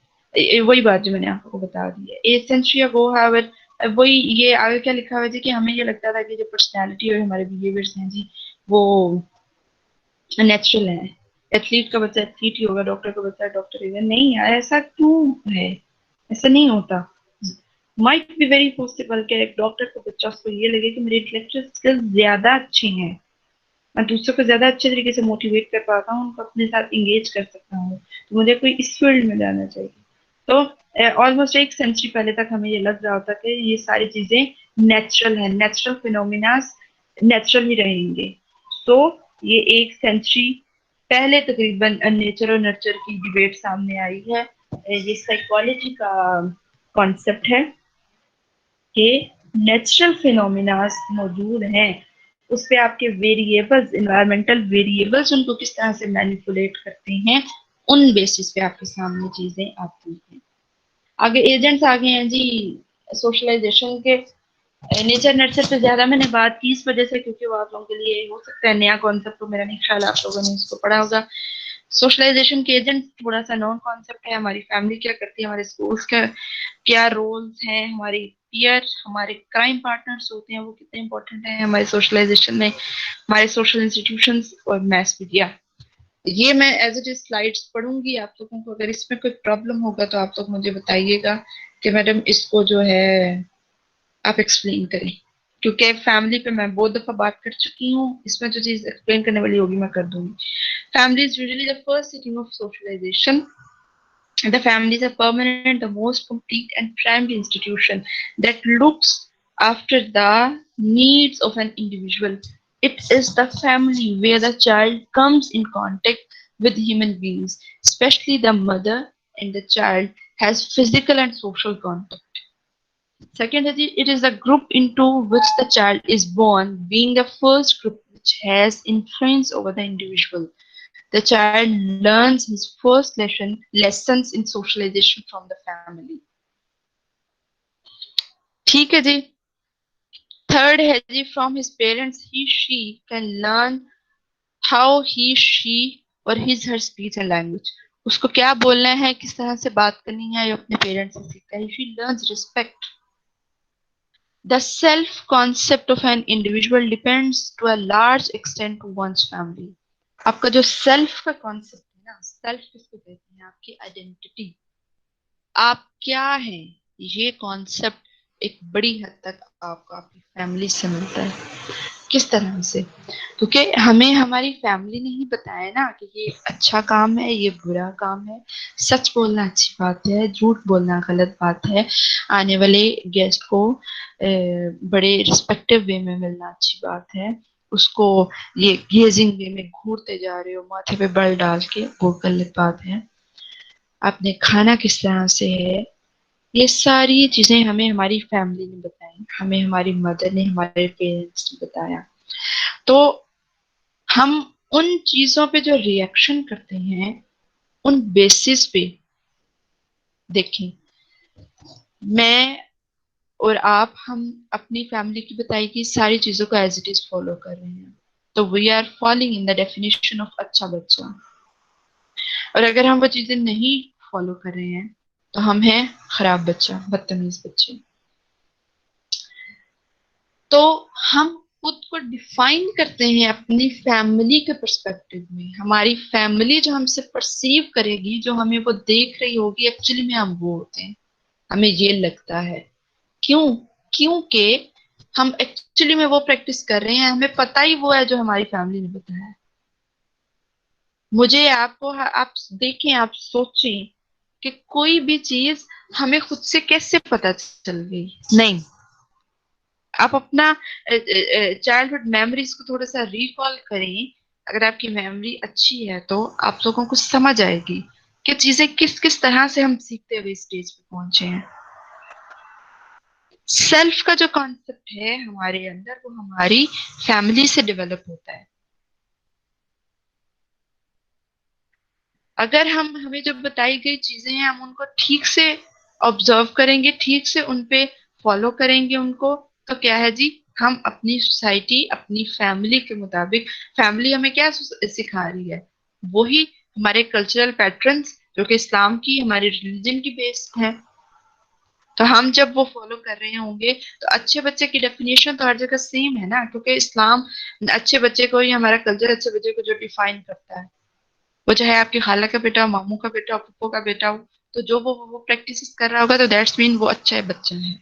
वही बात जो मैंने आपको बता दी है। एसेंशिया गो हैवर, वही ये आगे क्या लिखा हुआ है जी कि हमें ये लगता था कि जो पर्सनालिटी और हमारे बिहेवियर्स हैं जी वो नेचुरल है। एथलीट का बच्चा एथलीट ही होगा, डॉक्टर का बच्चा डॉक्टर ही होगा। नहीं यार, ऐसा क्यों है? ऐसा नहीं होता। माइट बी वेरी पॉसिबल कि एक डॉक्टर का बच्चा उसको ये लगे कि मेरे इंटेलेक्चुअल स्किल्स ज्यादा अच्छे हैं, मैं दूसरों को ज्यादा अच्छे तरीके से मोटिवेट कर पाता हूँ, उनको अपने साथ इंगेज कर सकता हूँ, तो मुझे कोई इस फील्ड में जाना चाहिए। तो ऑलमोस्ट 1 सेंचुरी पहले तक हमें ये लग रहा होता कि ये सारी चीजें नेचुरल है, नेचुरल फिनोमिना नेचुरल ही रहेंगे। तो ये 1 सेंचुरी पहले तकरीबन नेचर और नर्चर की डिबेट सामने आई है। ये साइकोलॉजी का कॉन्सेप्ट है कि नेचुरल फिनोमिनास मौजूद हैं, उस पे आपके वेरिएबल्स, इन्वायरमेंटल वेरिएबल्स उनको किस तरह से मैनिपुलेट करते हैं, उन बेसिस पे आपके सामने चीजें आती हैं। आगे एजेंट्स आ गए हैं जी सोशलाइजेशन के। नेचर नर्चर पे ज्यादा मैंने बात की इस वजह से क्योंकि वो आप लोगों के लिए हो सकता है नया कॉन्सेप्ट, तो मेरा नहीं ख्याल आप लोगों ने इसको पढ़ा होगा। सोशलाइजेशन के एजेंट थोड़ा सा नॉन कॉन्सेप्ट है। हमारी फैमिली क्या करती है, हमारे स्कूल्स का क्या रोल्स हैं, हमारी पीयर, हमारे क्राइम पार्टनर्स होते हैं वो कितने इंपॉर्टेंट हैं हमारे सोशलाइजेशन में, हमारे सोशल इंस्टीट्यूशंस और मैस मीडिया। ये मैं एज इट इज स्लाइड्स पढ़ूंगी आप लोगों को, अगर इसमें कोई प्रॉब्लम होगा तो आप लोग मुझे बताइएगा कि मैडम इसको जो है आप एक्सप्लेन करें, क्योंकि फैमिली पे मैं बहुत दफा बात कर चुकी हूँ, इसमें जो चीज एक्सप्लेन करने वाली होगी मैं कर दूंगी। Family is usually the first sitting of socialization. The family is a permanent, the most complete and primary institution that looks after the needs of an individual. It is the family where the child comes in contact with human beings, especially the mother, and the child has physical and social contact. Secondly, it is the group into which the child is born, being the first group which has influence over the individual. The child learns his first lessons in socialization from the family. ठीक है जी। Third है जी, from his parents he she can learn how he she और his her speech and language. उसको क्या बोलना है, किस तरह से बात करनी है, ये अपने पेरेंट्स से सीखता है। She learns respect. The self concept of an individual depends to a large extent to one's family. आपका जो सेल्फ का कॉन्सेप्ट है ना, सेल्फ किसको कहते हैं, आपकी आइडेंटिटी, आप क्या हैं, ये कॉन्सेप्ट एक बड़ी हद तक आपको आपकी फैमिली से मिलता है। किस तरह से, क्योंकि हमें हमारी फैमिली ने ही बताया ना कि ये अच्छा काम है, ये बुरा काम है, सच बोलना अच्छी बात है, झूठ बोलना गलत बात है, आने वाले गेस्ट को बड़े रिस्पेक्टिव वे में मिलना अच्छी बात है, उसको ये गेजिंग वे में घूरते जा रहे हो माथे पे बल डाल के वो गलत बात है, आपने खाना किस तरह से है, ये सारी चीजें हमें हमारी फैमिली ने बताई, हमें हमारी मदर ने, हमारे पेरेंट्स ने बताया। तो हम उन चीजों पे जो रिएक्शन करते हैं उन बेसिस पे देखें, मैं और आप, हम अपनी फैमिली की बताई गई सारी चीजों को एज इट इज फॉलो कर रहे हैं, तो we are following in the definition of अच्छा बच्चा। और अगर हम वो चीजें नहीं फॉलो कर रहे हैं तो हम हैं खराब बच्चा, बदतमीज बच्चे। तो हम खुद को डिफाइन करते हैं अपनी फैमिली के पर्सपेक्टिव में। हमारी फैमिली जो हमसे परसीव करेगी, जो हमें वो देख रही होगी, एक्चुअली में हम वो होते हैं, हमें ये लगता है। क्यों? क्योंकि हम एक्चुअली में वो प्रैक्टिस कर रहे हैं, हमें पता ही वो है जो हमारी फैमिली ने बताया। मुझे आपको, आप देखें, आप सोचें कि कोई भी चीज हमें खुद से कैसे पता चल गई, नहीं। आप अपना चाइल्डहुड मेमोरीज को थोड़ा सा रिकॉल करें, अगर आपकी मेमोरी अच्छी है तो आप लोगों को समझ आएगी कि चीजें किस किस तरह से हम सीखते हुए स्टेज पे पहुंचे हैं। सेल्फ का जो कॉन्सेप्ट है हमारे अंदर, वो हमारी फैमिली से डेवलप होता है। अगर हम, हमें जो बताई गई चीजें हैं, हम उनको ठीक से ऑब्जर्व करेंगे, ठीक से उन पे फॉलो करेंगे उनको, तो क्या है जी, हम अपनी सोसाइटी, अपनी फैमिली के मुताबिक, फैमिली हमें क्या सिखा रही है, वही हमारे कल्चरल पैटर्न्स जो कि इस्लाम की, हमारे रिलीजन की बेस्ड है। तो हम जब वो फॉलो कर रहे होंगे तो अच्छे बच्चे की डेफिनेशन तो हर जगह सेम है ना, क्योंकि इस्लाम अच्छे बच्चे को, ही हमारा कल्चर अच्छे बच्चे को जो डिफाइन करता है, वो चाहे आपकी खाला का बेटा हो, मामू का बेटा हो, पप्पो का बेटा हो, तो जो वो प्रैक्टिस कर रहा होगा तो दैट्स मीन वो अच्छा बच्चा है,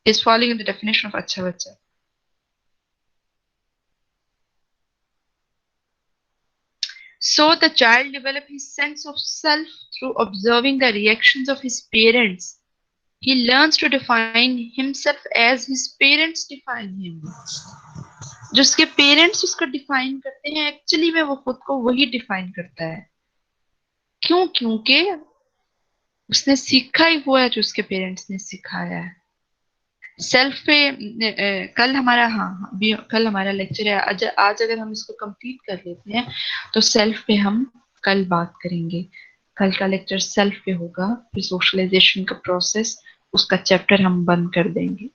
is following in the definition of अच्छा बच्चा। So the child develops his sense of self through observing the reactions of his parents. He learns to define himself as his parents define him. जो उसके parents उसको define करते हैं, actually में वो खुद को वही डिफाइन करता है। क्यों? क्योंकि उसने सीखा ही वो है जो उसके पेरेंट्स ने सिखाया है। सेल्फ पे कल हमारा, कल हमारा लेक्चर है। आज अगर हम इसको कंप्लीट कर लेते हैं तो सेल्फ पे हम कल बात करेंगे। कल का लेक्चर सेल्फ पे होगा, फिर सोशलाइजेशन का प्रोसेस, उसका चैप्टर हम बंद कर देंगे।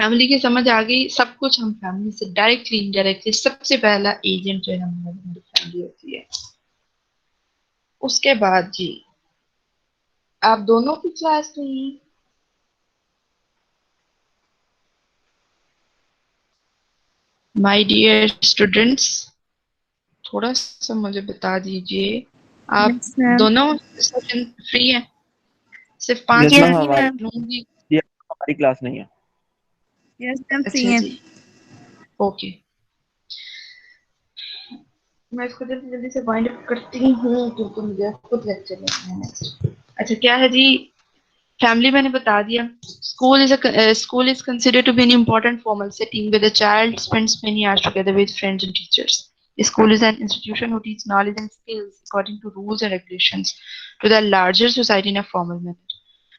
फैमिली की समझ आ गई, सब कुछ हम फैमिली से डायरेक्टली इनडायरेक्टली, सबसे पहला एजेंट जो है हमारी फैमिली होती है। उसके बाद जी आप दोनों की क्लास रही। माय डियर स्टूडेंट्स, थोड़ा सा मुझे बता दीजिए, आप यस मैम। दोनों सेशन फ्री हैं? सिर्फ 5 यस मैम, यस मिनट हमारी मैम। लूंगी। हमारी क्लास नहीं है। यस मैम फ्री अच्छा हैं। जी, ओके। मैं इसको जल्दी जल्दी से वाइंड अप करती हूँ क्योंकि मुझे खुद लेक्चर लेना है next। अच्छा क्या है जी, फैमिली मैंने बता दिया। School is considered to be an important formal setting where the child spends many hours together with friends and teachers. A school is an institution who teaches knowledge and skills according to rules and regulations to the larger society in a formal manner.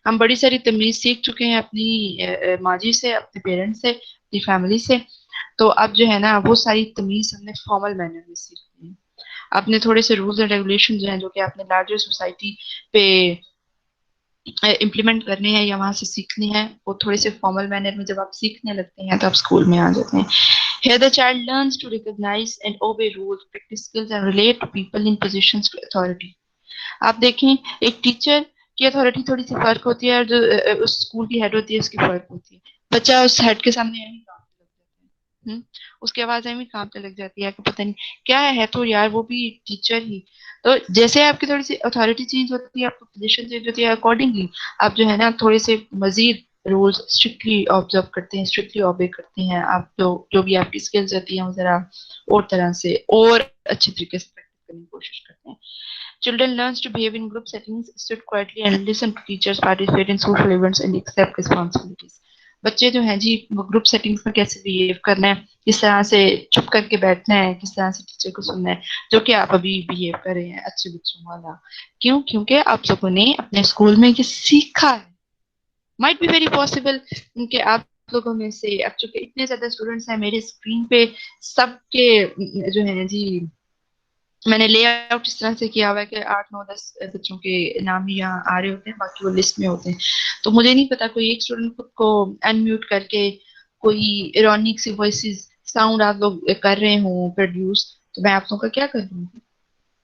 हम बड़ी सारी तमीज सीख चुके हैं अपनी माँ जी से, अपने पेरेंट्स से, अपनी फैमिली से। तो अब जो है ना वो सारी तमीज हमने फॉर्मल मैनर में सीखनी है। आपने थोड़े से रूल्स एंड रेगुलेशन जो हैं जो कि आपने लार्जर सोसाइटी पे इम्प्लीमेंट करने हैं या वहां से सीखने हैं, वो थोड़े से फॉर्मल मैनर में जब आप सीखने लगते हैं तो आप स्कूल में आ जाते हैं। Here the child learns to recognize and obey rules, practice skills and relate to people in positions of authority. आप देखें एक टीचर की अथॉरिटी थोड़ी सी फर्क होती है और जो उस स्कूल की हेड होती है उसकी फर्क होती है। बच्चा उस हेड के सामने ऐसे ही कांपने लग जाता है। उसकी आवाज ऐसे ही कांपने लग जाती है कि पता नहीं क्या है, तो यार वो भी टीचर ही। तो जैसे आपकी थोड़ी सी अथॉरिटी चेंज होती है, आपकी पोजीशन चेंज होती है, अकॉर्डिंगली आप जो है ना थोड़े से मजीद रूल्स स्ट्रिक्टली ऑब्जर्व करते हैं, स्ट्रिक्टली ऑबे करते हैं। आप जो भी आपकी स्किल्स होती हैं वो जरा और तरह से और अच्छे तरीके से प्रैक्टिस करने की कोशिश करते हैं। Children learns to behave in group settings, sit quietly and listen to teachers, participate in social events and accept responsibilities. बच्चे जो हैं जी वो ग्रुप सेटिंग्स में कैसे बिहेव करना है, किस तरह से चुप करके बैठना है, किस तरह से टीचर को सुनना है, जो कि आप अभी बिहेव कर रहे हैं अच्छे बच्चों वाला। क्यों? क्योंकि आप लोगों ने अपने स्कूल में ये सीखा है। माइट बी वेरी पॉसिबल कि आप लोगों में से, अब चूंकि इतने ज्यादा स्टूडेंट्स हैं मेरे स्क्रीन पे, सबके जो है जी मैंने लेआउट इस तरह से किया हुआ है कि 8 9 10 बच्चों के नाम ही यहाँ आ रहे होते हैं, बाकी वो लिस्ट में होते हैं। तो मुझे नहीं पता कोई एक स्टूडेंट खुद को अनम्यूट करके कोई इरोनिक सी वॉइसेस साउंड आप लोग कर रहे हो प्रोड्यूस, तो मैं आप लोगों का क्या कर दूंगी?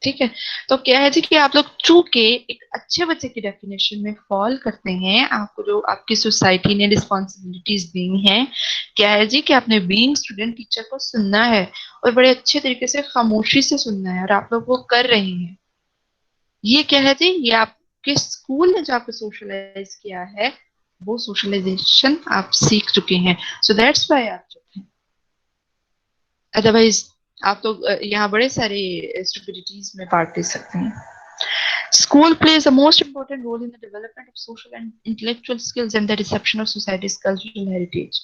ठीक है। तो क्या है जी कि आप लोग चूंकि एक अच्छे बच्चे की डेफिनेशन में फॉल करते हैं, आपको जो आपकी सोसाइटी ने रिस्पॉन्सिबिलिटीज दी हैं, क्या है जी कि आपने बीइंग स्टूडेंट टीचर को सुनना है और बड़े अच्छे तरीके से खामोशी से सुनना है, और आप लोग वो कर रहे हैं। ये क्या है जी, ये आपके स्कूल ने जो आपको सोशलाइज किया है, वो सोशलाइजेशन आप सीख चुके हैं। सो दैट्स व्हाई आप चुप हैं। अदरवाइज आप लोग यहाँ बड़े सारे स्टुपिडिटीज में पार्ट ले सकते हैं। School plays the most important role in the development of social and intellectual skills and the reception of society's cultural heritage.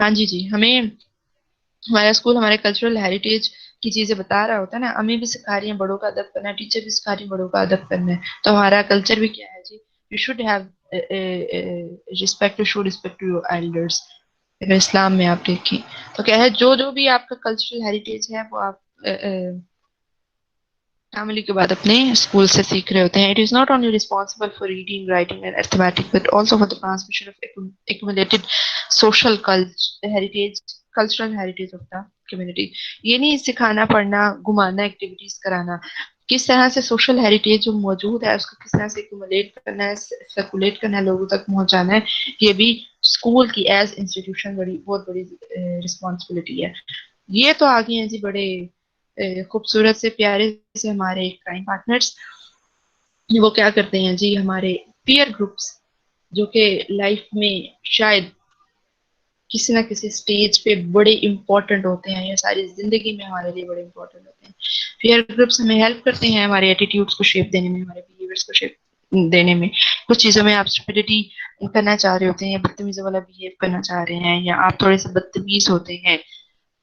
हाँ जी, हमें हमारा स्कूल हमारे कल्चरल हेरिटेज की चीजें बता रहा होता है ना, हमें भी सिखा रही है बड़ों का अदब करना, टीचर भी सिखा रही है बड़ों का अदब करना है। तो हमारा कल्चर भी क्या है जी, you should have respect, show respect to your elders. अगर इस्लाम में आप देखें तो क्या है, जो भी आपका कल्चरल हेरिटेज है वो आप फैमिली के बाद अपने स्कूल से सीख रहे होते हैं। It is not only responsible for reading, writing and arithmetic but also for the transmission of accumulated social heritage, cultural heritage of the community. ये नहीं सिखाना, पढ़ना, घुमाना, एक्टिविटीज कराना, किस तरह से सोशल हेरिटेज जो मौजूद है उसको किस तरह से एक्यूमुलेट करना है, सर्कुलेट करना है, लोगों तक पहुंचाना है, ये भी स्कूल की एज इंस्टीट्यूशन बहुत बड़ी रिस्पॉन्सिबिलिटी है। ये तो आगे हैं जी बड़े खूबसूरत से प्यारे से हमारे क्राइम पार्टनर्स। वो क्या करते हैं जी, हमारे पीयर ग्रुप्स जो कि लाइफ में शायद किसी ना किसी स्टेज पे बड़े इंपॉर्टेंट होते हैं, या सारी जिंदगी में हमारे लिए बड़े इंपॉर्टेंट होते हैं। पीयर ग्रुप्स हमें हेल्प करते हैं हमारे एटीट्यूड्स को शेप देने में, हमारे बिहेवियर्स को शेप देने में। कुछ चीजों में आप स्टुपिडिटी करना चाह रहे होते हैं, बदतमीजी वाला बिहेव करना चाह रहे हैं, या आप थोड़े से बदतमीज होते हैं,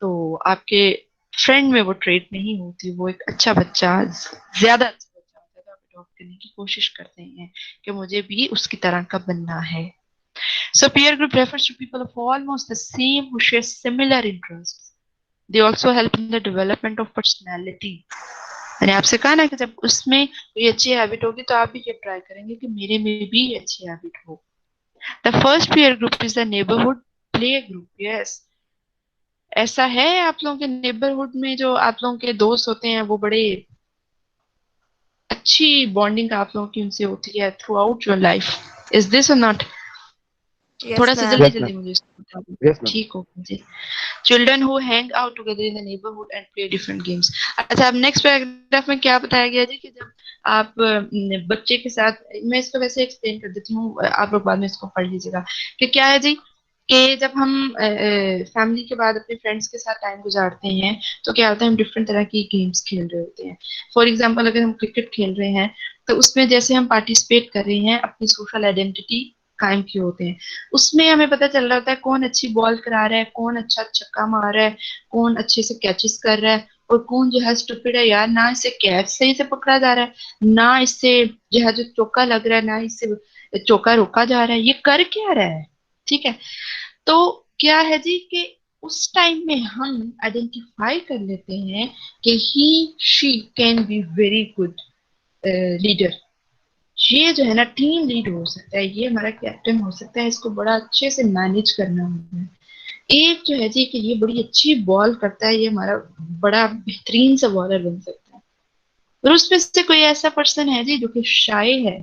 तो आपके फ्रेंड में वो ट्रेट नहीं होती, वो एक अच्छा बच्चा, ज्यादा अच्छा बच्चा होता है, तो आप अडॉप्ट करने की कोशिश करते हैं कि मुझे भी उसकी तरह का बनना है। So peer group refers to people of almost the same who share similar interests. They also help in the development of personality. मैंने आपसे कहा ना कि जब उसमें कोई अच्छी हैबिट होगी तो आप भी ये ट्राई करेंगे कि मेरे में भी अच्छी हैबिट हो। The first peer group is the neighborhood play group, yes. ऐसा है आप लोगों के नेबरहुड में जो आप लोगों के दोस्त होते हैं वो बड़े अच्छी बॉन्डिंग आप लोगों की उनसे होती है through out your life, is this और नॉट? थोड़ा Yes, सा ma'am. जल्दी Yes, जल्दी ma'am. मुझे इसको बता दो। Yes, ma'am. ठीक हो जी। Children who hang out together in the neighbourhood and play different games. अच्छा, अब नेक्स्ट पैराग्राफ में क्या बताया गया जी कि जब आप बच्चे के साथ, मैं इसको वैसे एक्सप्लेन कर देती हूँ, आप लोग बाद में इसको पढ़ लीजिएगा कि क्या है जी कि जब हम फैमिली के बाद अपने फ्रेंड्स के साथ टाइम गुजारते हैं तो क्या होता है हम डिफरेंट तरह की गेम्स खेल रहे होते हैं। फॉर एग्जांपल अगर हम क्रिकेट खेल रहे हैं तो उसमें जैसे हम पार्टिसिपेट कर रहे हैं अपनी सोशल आइडेंटिटी कायम किए होते हैं। उसमें हमें पता चल रहा होता है कौन अच्छी बॉल करा रहा है, कौन अच्छा छक्का मार रहा है, कौन अच्छे से कैचेस कर रहा है और कौन जो है स्टूपिड है यार, ना इससे कैच सही से पकड़ा जा रहा है, ना इससे जो है जो चौका लग रहा है, ना इससे चौका रोका जा रहा है, ये कर क्या रहा है। ठीक है, तो क्या है जी कि उस टाइम में हम आइडेंटिफाई कर लेते हैं कि he she can be very good leader. ये जो है ना टीम लीड हो सकता है, ये हमारा कैप्टन हो सकता है, इसको बड़ा अच्छे से मैनेज करना होता है। एक जो है जी कि ये बड़ी अच्छी बॉल करता है, ये हमारा बड़ा बेहतरीन सा बॉलर बन सकता है। और उसमें से कोई ऐसा पर्सन है जी जो कि शाय है,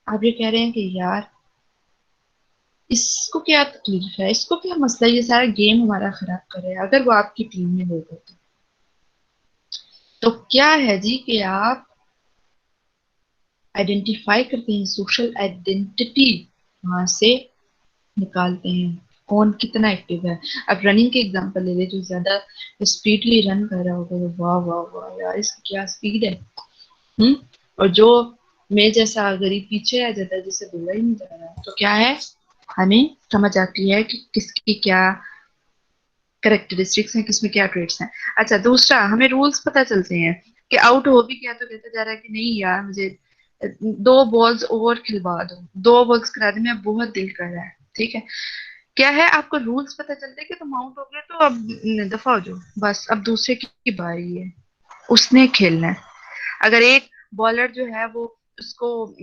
आप ये कह रहे हैं कि यार इसको क्या तकलीफ है, इसको क्या मसला है, ये सारा गेम हमारा खराब करे, अगर वो आपकी टीम में होगा तो क्या है जी कि आप आइडेंटिफाई करते हैं, सोशल आइडेंटिटी वहां से निकालते हैं, कौन कितना एक्टिव है। अब रनिंग के एग्जांपल ले ले, जो ज्यादा स्पीडली रन कर रहा होगा तो वाह वाह वाह यार इसकी क्या स्पीड है। और जो मैं जैसा गरीब पीछे आ जाता है जिसे बोला ही नहीं जा रहा, तो क्या है हमें समझ आती है कि किसकी क्या करेक्टरिस्टिक्स हैं, किसमें क्या ट्रेड्स हैं। अच्छा, दूसरा हमें रूल्स पता चलते हैं कि आउट हो भी गया तो कहता जा रहा है कि नहीं यार मुझे 2 बॉल्स और खिलवा दो, 2 बॉल्स करा दे, मैं बहुत दिल कर रहा है। ठीक है, क्या है आपको रूल्स पता चलते हैं कि तुम आउट हो गए तो अब दफा हो जाओ, बस अब दूसरे की बारी है, उसने खेलना है। अगर एक बॉलर जो है वो उसको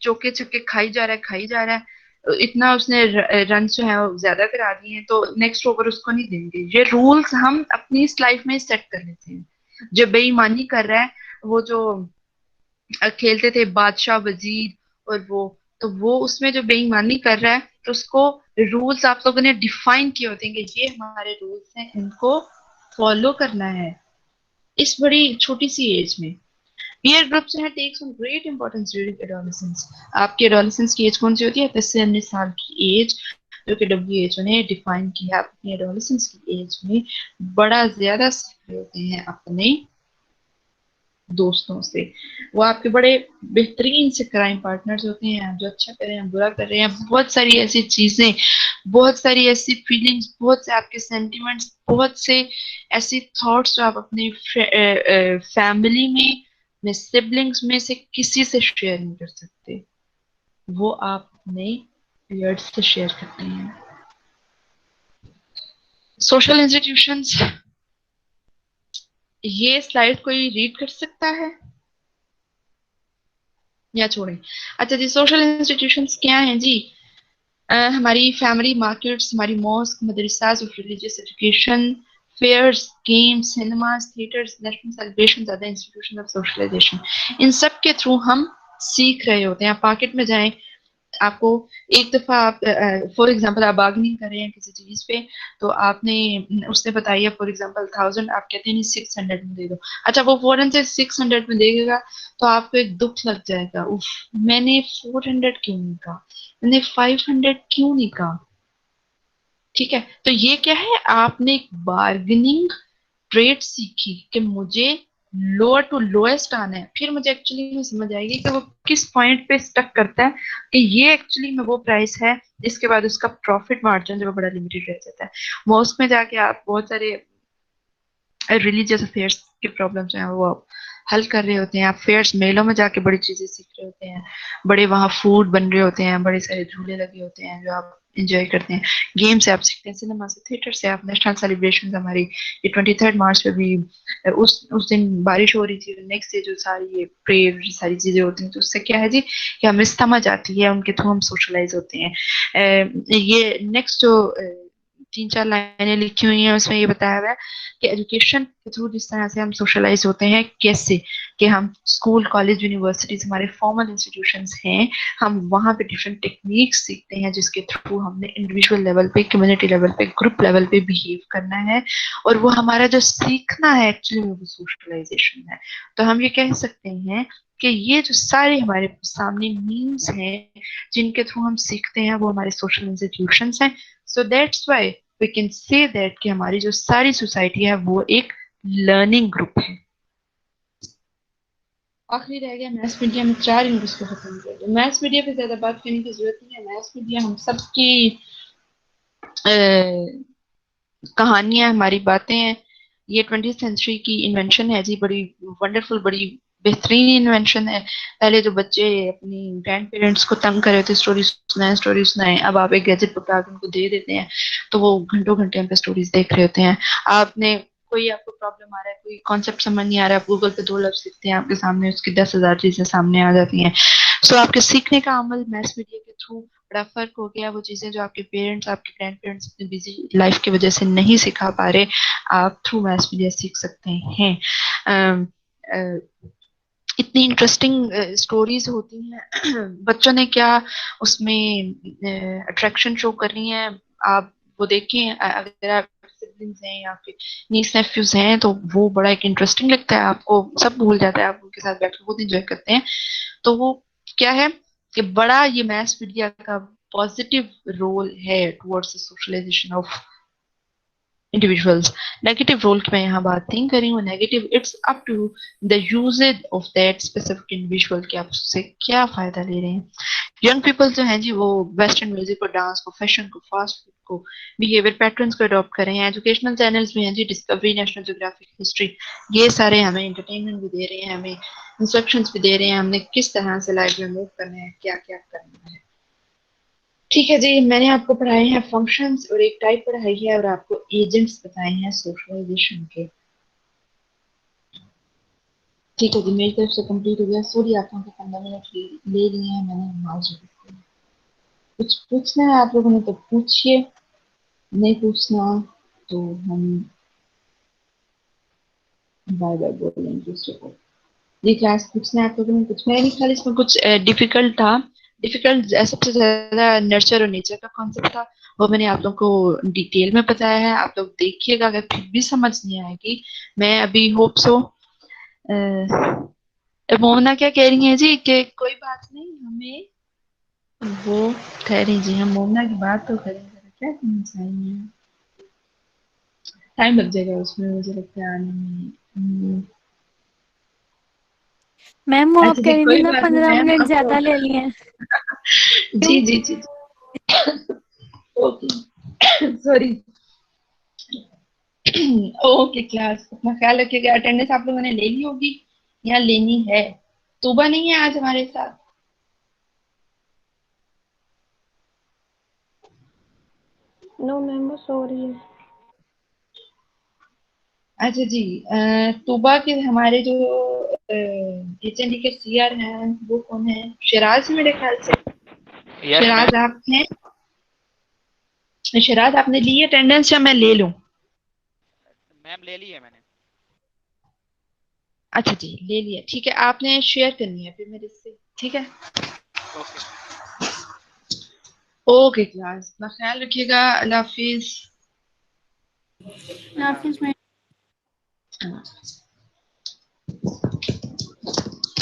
चौके छक्के खाई जा रहा है, इतना उसने रन जो है वो ज्यादा करा दिए हैं तो नेक्स्ट ओवर उसको नहीं देंगे। ये रूल्स हम अपनी इस लाइफ में सेट कर लेते हैं। जो बेईमानी कर रहा है, वो जो खेलते थे बादशाह वजीर और वो, तो वो उसमें जो बेईमानी कर रहा है तो उसको रूल्स आप लोगों ने डिफाइन किए होते हैं कि ये हमारे रूल्स हैं, इनको फॉलो करना है इस बड़ी छोटी सी एज में। पीयर ग्रुप जो है takes on great importance during adolescence. आपकी एडोलेसेंस की एज कौन सी होती है? 10 से 19 साल की एज, जो कि WHO ने डिफाइन की है। आप अपनी एडोलेसेंस की एज में बड़ा ज्यादा सीख रहे होते हैं अपने दोस्तों से, वो आपके बड़े बेहतरीन से क्राइम पार्टनर्स होते हैं, जो अच्छा कर रहे हैं बुरा कर रहे हैं, बहुत सारी ऐसी चीजें, बहुत सारी ऐसी फीलिंग्स, बहुत से आपके सेंटिमेंट्स, बहुत से ऐसी थॉट्स जो आप अपने फैमिली में सिबलिंग्स में से किसी से शेयर नहीं कर सकते, वो आप अपने पीयर्स से शेयर करते हैं। सोशल इंस्टीट्यूशंस, ये स्लाइड कोई रीड कर सकता है या छोड़ें? अच्छा जी, सोशल इंस्टीट्यूशंस क्या हैं जी? हमारी फैमिली, मार्केट्स, हमारी mosque, madrasas of religious education, fairs, games, cinemas, theatres, national celebrations, other institution of socialization, इन सब के थ्रू हम सीख रहे होते हैं। आप मार्केट में जाएं, आपको एक दफा आप फॉर एग्जांपल आप बार्गेनिंग कर रहे हैं किसी चीज पे, तो आपने उसने बताइए फॉर एग्जांपल 1000, आप कहते हैं नहीं 600 में दे दो। अच्छा, वो फौरन से 600 में देगा तो आपको एक दुख लग जाएगा, उफ मैंने 400 क्यों नहीं कहा, मैंने 500 क्यों नहीं कहा। ठीक है, तो ये क्या है, आपने एक बार्गेनिंग ट्रेड सीखी कि मुझे लोअर टू लोएस्ट आना है। फिर मुझे एक्चुअली में समझ आएगी कि वो किस पॉइंट पे स्टक करता है कि ये एक्चुअली में वो प्राइस है, इसके बाद उसका प्रॉफिट मार्जिन जो बड़ा लिमिटेड रह जाता है। मॉस्क में जाके आप बहुत सारे रिलीजियस अफेयर्स के प्रॉब्लम जो है वो हल कर रहे होते हैं, आप फेयर्स मेलों में जाके बड़ी चीजें सीख रहे होते हैं, बड़े वहाँ फूड बन रहे होते हैं, बड़े सारे झूले लगे होते हैं जो आप इंजॉय करते हैं, गेम से आप सीखते हैं, सिनेमा से, थिएटर से, आप नेशनल सेलिब्रेशन हमारी ये 23 मार्च पे भी उस दिन बारिश हो रही थी, नेक्स्ट डे जो सारी ये प्रेयर सारी चीजें होती हैं, तो उससे क्या है जी कि हमें समझ आती है, उनके थ्रू हम सोशलाइज होते हैं। ये नेक्स्ट जो 3-4 लाइनें लिखी हुई हैं उसमें ये बताया हुआ है कि एजुकेशन के थ्रू जिस तरह से हम सोशलाइज होते हैं, कैसे कि हम स्कूल कॉलेज यूनिवर्सिटीज हमारे फॉर्मल इंस्टीट्यूशंस हैं, हम वहाँ पे डिफरेंट टेक्निक्स सीखते हैं जिसके थ्रू हमने इंडिविजुअल लेवल पे, कम्युनिटी लेवल पे, ग्रुप लेवल पे बिहेव करना है, और वो हमारा जो सीखना है एक्चुअली वो सोशलाइजेशन है। तो हम ये कह सकते हैं कि ये जो सारे हमारे सामने मीन्स हैं जिनके थ्रू हम सीखते हैं वो हमारे सोशल इंस्टीट्यूशंस हैं। So that's why we can say that कि हमारी जो सारी सोसाइटी है वो एक लर्निंग ग्रुप है। आखिरी रह गया मैथ्स मीडिया में 4 यूनिट्स को खत्म कर दिया। मैथ्स मीडिया पे ज्यादा बात करने की जरूरत नहीं है, मैथ्स मीडिया हम सबकी कहानियां, हमारी बातें हैं। ये 20th सेंचुरी की इन्वेंशन है जी, बड़ी वंडरफुल, बड़ी बेहतरीन इन्वेंशन है। पहले जो बच्चे अपनी ग्रैंड पेरेंट्स को तंग कर रहे थे, स्टोरी सुनाएं, अब आप एक गैजेट पकड़ा के उनको दे देते हैं तो वो घंटों घंटे हम पे स्टोरीज देख रहे होते हैं। आपने कोई आपको प्रॉब्लम आ रहा है, कोई कॉन्सेप्ट समझ नहीं आ रहा है, आप गूगल पे 2 लफ्ज लिखते हैं, आपके सामने उसकी 10,000 चीजें सामने आ जाती हैं। सो आपके सीखने का अमल मैथ्स मीडिया के थ्रू बड़ा फर्क हो गया। वो चीजें जो आपके पेरेंट्स, आपके ग्रैंड पेरेंट्स अपनी बिजी लाइफ की वजह से नहीं सिखा पा रहे, आप थ्रू मैथ्स मीडिया सीख सकते हैं। अम, अ, इतनी इंटरेस्टिंग स्टोरीज होती हैं बच्चों ने क्या उसमें अट्रैक्शन शो करनी है, आप वो देखें। अगर आप सिबलिंग्स हैं या फिर नीस नेफ्यूज हैं तो वो बड़ा एक इंटरेस्टिंग लगता है, आपको सब भूल जाता है, आप उनके साथ बैठ के बहुत इंजॉय करते हैं। तो वो क्या है कि बड़ा ये मैस मीडिया का पॉजिटिव रोल है towards socialization of individuals. Negative role की मैं यहाँ बात नहीं कर रही हूँ, negative it's up to the usages of that specific individual कि आप उससे क्या फायदा ले रहे हैं। यंग पीपल जो हैं जी वो वेस्टर्न म्यूजिक को, डांस को, फैशन को, फास्ट फूड को, बिहेवियर पैटर्न्स को अडॉप्ट कर रहे हैं। एजुकेशनल चैनल्स भी हैं जी, डिस्कवरी, नेशनल ज्योग्राफिक, हिस्ट्री, ये सारे हमें एंटरटेनमेंट भी दे रहे हैं, हमें इंस्ट्रक्शंस भी दे रहे हैं, हमने किस तरह से लाइफ में मूव करना है, क्या क्या करना है। ठीक है जी, मैंने आपको पढ़ाए हैं फंक्शंस और एक टाइप पढ़ाई है और आपको एजेंट्स बताए हैं सोशलाइजेशन के। ठीक है जी, मेरी तरफ से कंप्लीट हो गया। सॉरी आप लोगों के 15 मिनट ले लिए हैं मैंने, माजूर। कुछ पूछना है आप लोगों ने तो पूछिए, नहीं पूछना तो हम बाय बाय बोलेंगे एक दूसरे को। ये क्लास पूछना है आप लोगों ने कुछ, मेरे नहीं ख्याल इसमें कुछ डिफिकल्ट था। डिफिकल्ट सबसे ज्यादा नर्चर और नेचर का कॉन्सेप्ट था, वो मैंने आप लोगों को डिटेल में बताया है। आप लोग देखिएगा, अगर फिर भी समझ नहीं आएगी, मैं अभी होप सो मोमना क्या कह रही है जी कि कोई बात नहीं, हमें वो ठहरी जी, हम मोमना की बात तो करें, जरा क्या करना चाहिए, टाइम लग जाएगा उसमें मुझे लगता है आने में। मैम वो आप अच्छा कह जी, रही थी कोई ना बात नहीं 15 मैम, मिनट अब ज्यादा ले लिए हैं। जी क्यों? जी जी, ओके सॉरी। ओके क्लास, अपना ख्याल रखिएगा। अटेंडेंस आप लोगों ने ले ली होगी या लेनी है? तोबा नहीं है आज हमारे साथ। नो मैम वो सो रही है। अच्छा जी, तोबा के हमारे जो एचएनडी के सीआर हैं वो कौन है? शिराज, मेरे ख्याल से। Yes Siraj ma'am. आप हैं? शिराज आपने ली अटेंडेंस या मैं ले लूं? मैम ले ली है मैंने। अच्छा जी, ले लिया, ठीक है। आपने शेयर करनी है फिर मेरे से, ठीक है? ओके। ओके क्लास, अपना ख्याल रखिएगा। अल्लाह हाफिज। अल्लाह हाफिज़। हाँ।